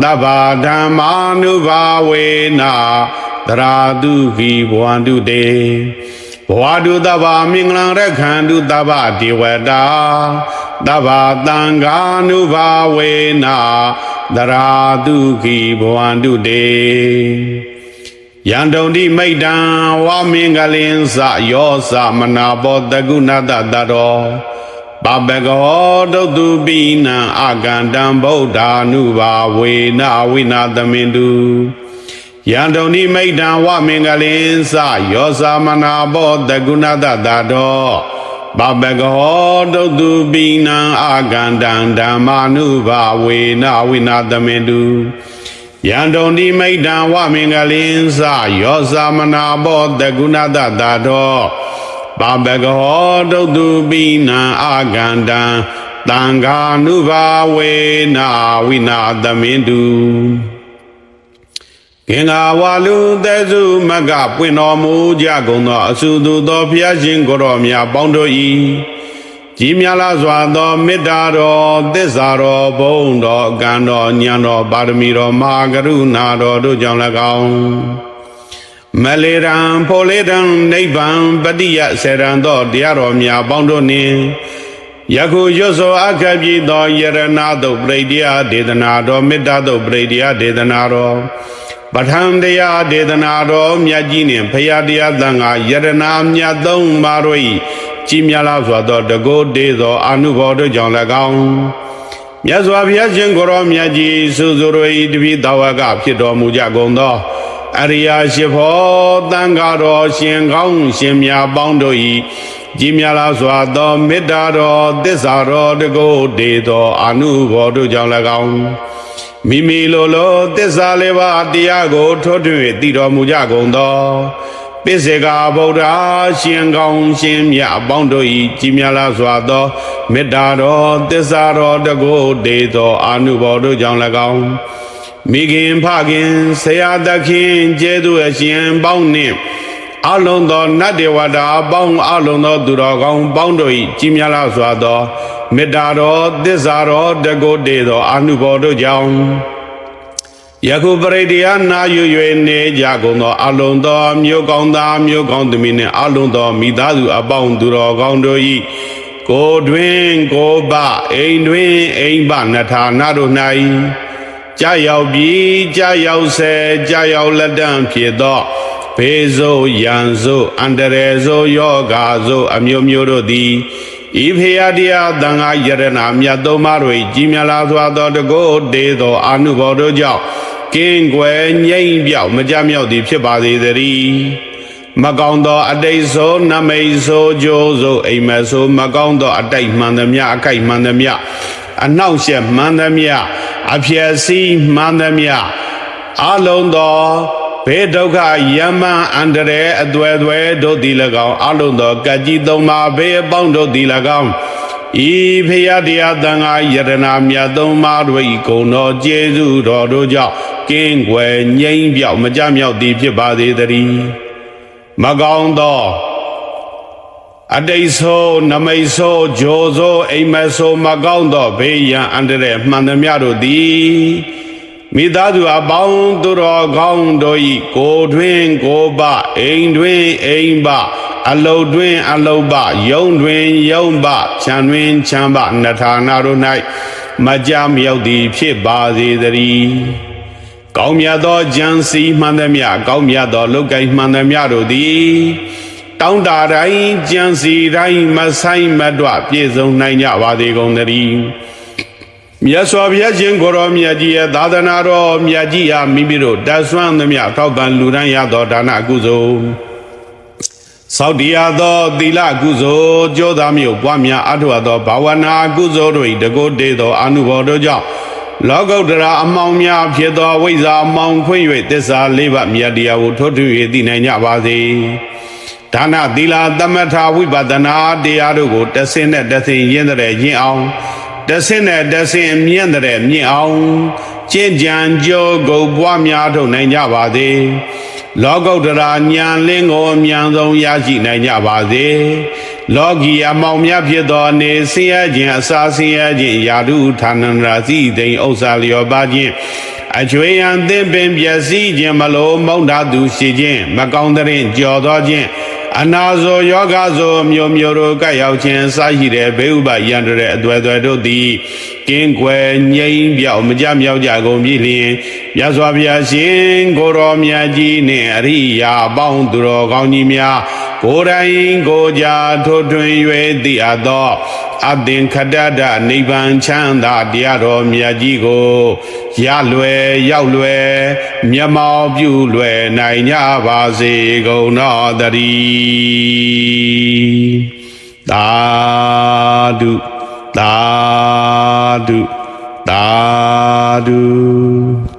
တဗ္ဗဓမ္မာ ानु ဘာဝေနာတရာတုခိဘဝန္တုတေဘဝတုတဗ္ဗမင်္ဂလံရခန္တုတဗ္ဗဒေဝတာတဗ္ဗသံဃာ ानु ဘာဝေနာ တရာတုခိဘဝန္တုတေယံတုန်တိမိတ်တံဝါမင်္ဂလင်္စယောသမနာဘောတကုဏတတရောပပကောဒုတုပိနံအာကန္တံဗုဒ္ဓ ानु ဘာဝေနဝိနာသမင်တုယံတုန်တိမိတ်တံဝမင်္ဂလင်္စယောသမနာဘောတကုဏတတရောပပကောဒုတုပိနံအာကန္တံဓမ္မာနုဘာဝေနဝိနာသမင်တုယံတုန်တိမိတ်တံဝမင်္ဂလင်္စယောသမနာဘောတကုဏတတရောပပကောဒုတုပိနံအာကန္တံတံဃာနုဘာဝေနဝိနာသမင်တုကင်္ဂဝါလူသက်စုမကပွင့်တော်မူကြကုန်သောအဆုသူသောဘုရားရှင်ကိုရောမြတ်ပေါင်းတို့၏ကြီးမြတ်လာစွာသောမေတ္တာတော်သစ္စာတော်ဘုံတော်ကံတော်ဉာဏ်တော်ပါရမီတော်မဟာကရုဏာတော်တို့ကြောင့်၎င်းမလေရန်ဖိုလေရန်နိဗ္ဗာန်ပတိယဆေရန်သောတရားတော်များပေါင်းတို့နှင့်ယခုရွတ်ဆိုအခက်ပြည်သောယရဏတုပရိတရားဒေသနာတော်မေတ္တာတုပရိတရားဒေသနာတော်ပဋ္ဌာန်းတရားဒေသနာတော်မြတ်ကြီးနှင့်ဖရာတရားသံဃာယရဏမြတ်သုံးပါးတို့၏ကြီးမြတ်လာစွာသောတကုတေသောအာနုဘော်တို့ကြောင့်၎င်းမြတ်စွာဘုရားရှင်ကိုရောမြတ်ကြီးစုစုတို့၏တပိသာဝကဖြစ်တော်မူကြကုန်သောအရိယာရှိဖို့တန်ဃာတော်ရှင်ကောင်းရှင်မြတ်ပေါင်းတို့၏ကြီးမြတ်လာစွာသောမေတ္တာတော်သစ္စာတော်တကုတေသောအာနုဘော်တို့ကြောင့်၎င်းမိမိလိုလိုသစ္စာလေးပါးတရားကိုထွတ်ထွေသိတော်မူကြကုန်သောပိစေကဗုဒ္ဓရှင်ကောင်းရှင်မြတ်အပေါင်းတို့၏ကြီးမြတ်လာစွာသောမေတ္တာတော်သစ္စာတော်တကုတေသောအာနုဘော်တို့ကြောင့်၎င်းမိခင်ဖခင်ဆရာသခင်ကျေးဇူးအရှင်ပေါင်းနှင့်အလုံးသောနတ်ဒေဝတာအပေါင်းအလုံးသောသူတော်ကောင်းပေါင်းတို့၏ကြီးမြတ်လာစွာသောမေတ္တာတော်သစ္စာတော်တကုတေသောအာနုဘော်တို့ကြောင့်ယခုပရိတရားနာယူ၍နေကြကုန်သောအလုံးသောမြို့ကောင်းသားမြို့ကောင်းသမီးနှင့်အလုံးသောမိသားစုအပေါင်းသူတော်ကောင်းတို့၏ကိုတွင်ကိုပအိမ်တွင်အိမ်ပနထာနာတို့၌ကြာရောက်ပြီးကြာရောက်ဆဲကြာရောက်လက်တံဖြစ်သောဘေးဆိုးရန်ဆိုးအန္တရာယ်ဆိုးယောဂါဆိုးအမျိုးမျိုးတို့သည်ဤဖေယတရားသံဃာယရဏမြတ်သုံးပါးတို့ကြီးမြတ်လာစွာသောတကုတေသောအာနုဘော်တို့ကြောင့်ကင်းကွယ်ငြိမ့်ပြောက်မကြမြောက်သည်ဖြစ်ပါသေးတည်းမကောင်းသောအတိတ်ဆိုးနမိတ်ဆိုးကြိုးဆိုးအိမ်မက်ဆိုးမကောင်းသောအတိုက်မှန်သမျှအကိုက်မှန်သမျှအနှောင့်ယှက်မှန်သမျှအဖြစ်စီးမှန်သမျှအလုံးသောဘေဒုက္ခယမအန္တရေအသွဲသွဲတို့သည်၎င်းအလုံးသောကကြီးသုံးပါးဘေးအပေါင်းတို့သည်၎င်းဤဖရာတရားသံဃာယရဏမြတ်သုံးပါးတို့၏ဂုဏ်တော်ကျေးဇူးတော်တို့ကြောင့်ကင်းကွယ်ငြိမ့်ပြောက်မကြမြောက်သည်ဖြစ်ပါသေးတည်းမကောင်းသောအတိတ်ဆိုးနမိတ်ဆိုးဂျိုဆိုးအိမ်မက်ဆိုးမကောင်းသောဘေးရန်အန္တရာယ်မှန်သမျှတို့သည်မိသားစုအပေါင်းသူတော်ကောင်းတို့၏ကိုတွင်ကိုပအိမ်တွင်အိမ်ပအလုတ်တွင်အလုတ်ပယုံတွင်ယုံပခြံတွင်ခြံပနထာနာတို့၌မကြမြောက်သည်ဖြစ်ပါစေတည်းကောင်းမြတ်သောဉာဏ်စီမှန်သမျှကောင်းမြတ်သောလောကီမှန်သမျှတို့သည်တောင်းတတိုင်းဉာဏ်စီတိုင်းမဆိုင်မတွပြည့်စုံနိုင်ကြပါသေးကုန်သတည်းမြတ်စွာဘုရားရှင်ကိုရောမြတ်ကြီးရဲ့သာသနာတော်မြတ်ကြီးဟာမိမိတို့တတ်ဆွမ်းသမျှထောက်ပံ့လူတိုင်းရသောဒါနကုသိုလ်သောတရားသောသီလကုသိုလ်ကြိုးသားမျိုးပွားများအထောက်သောဘာဝနာကုသိုလ်တို့၏တကုတေသောအာနုဘော်တို့ကြောင့်လောကုတ္တရာအမောင်များဖြစ်သောဝိဇ္ဇာအမောင်ခွင့်၍သစ္စာလေးပါးမြတ်တရားကိုထွတ်ထွေသိနိုင်ကြပါစေဒါနသီလသမထဝိပဿနာတရားတို့ကိုတဆင်းနဲ့တဆင်းရင်းတဲ့ရင်းအောင်တဆင်းနဲ့တဆင်းမြင့်တဲ့မြင့်အောင်ကျင့်ကြံကြိုးကိုပွားများထုတ်နိုင်ကြပါစေလောကုတ္တရာဉာဏ်လင်းကိုအမြန်ဆုံးရရှိနိုင်ကြပါစေလောကီအမောင်များဖြစ်သောနေဆင်းရဲခြင်းအစာဆင်းရဲခြင်းယာတုဌာနန္ဒရာစီသိင်ဥစ္စာလျောပါခြင်းအကျွေးရန်သင်ပင်ပျက်စီးခြင်းမလိုမုန်းတာသူရှိခြင်းမကောင်းတဲ့ကြော်သောခြင်း အနာဇောယောဂဇောမျိုးမျိုးတို့ကပ်ရောက်ခြင်းစရှိတဲ့ဘေးဥပယန္တတဲ့အသွယ်သွယ်တို့သည်ကင်းကွယ်ငြိမ်ပြောက်မကြမြောက်ကြကုန်ပြီလျင်မြတ်စွာဘုရားရှင်ကိုရောမြတ်ကြီးနှင့်အရိယာအပေါင်းသူတော်ကောင်းကြီးများကိုယ်တိုင်ကိုယ်ကြာထိုးထွင်း၍သိအပ်သောအသင်္ခတတနိဗ္ဗာန်ချမ်းသာတရားတော်မြတ်ကြီးကိုရလွယ်ရောက်လွယ်မျက်မှောက်ပြုလွယ်နိုင်ကြပါစေကုန်တော်တည်းသာဓုသာဓုသာဓု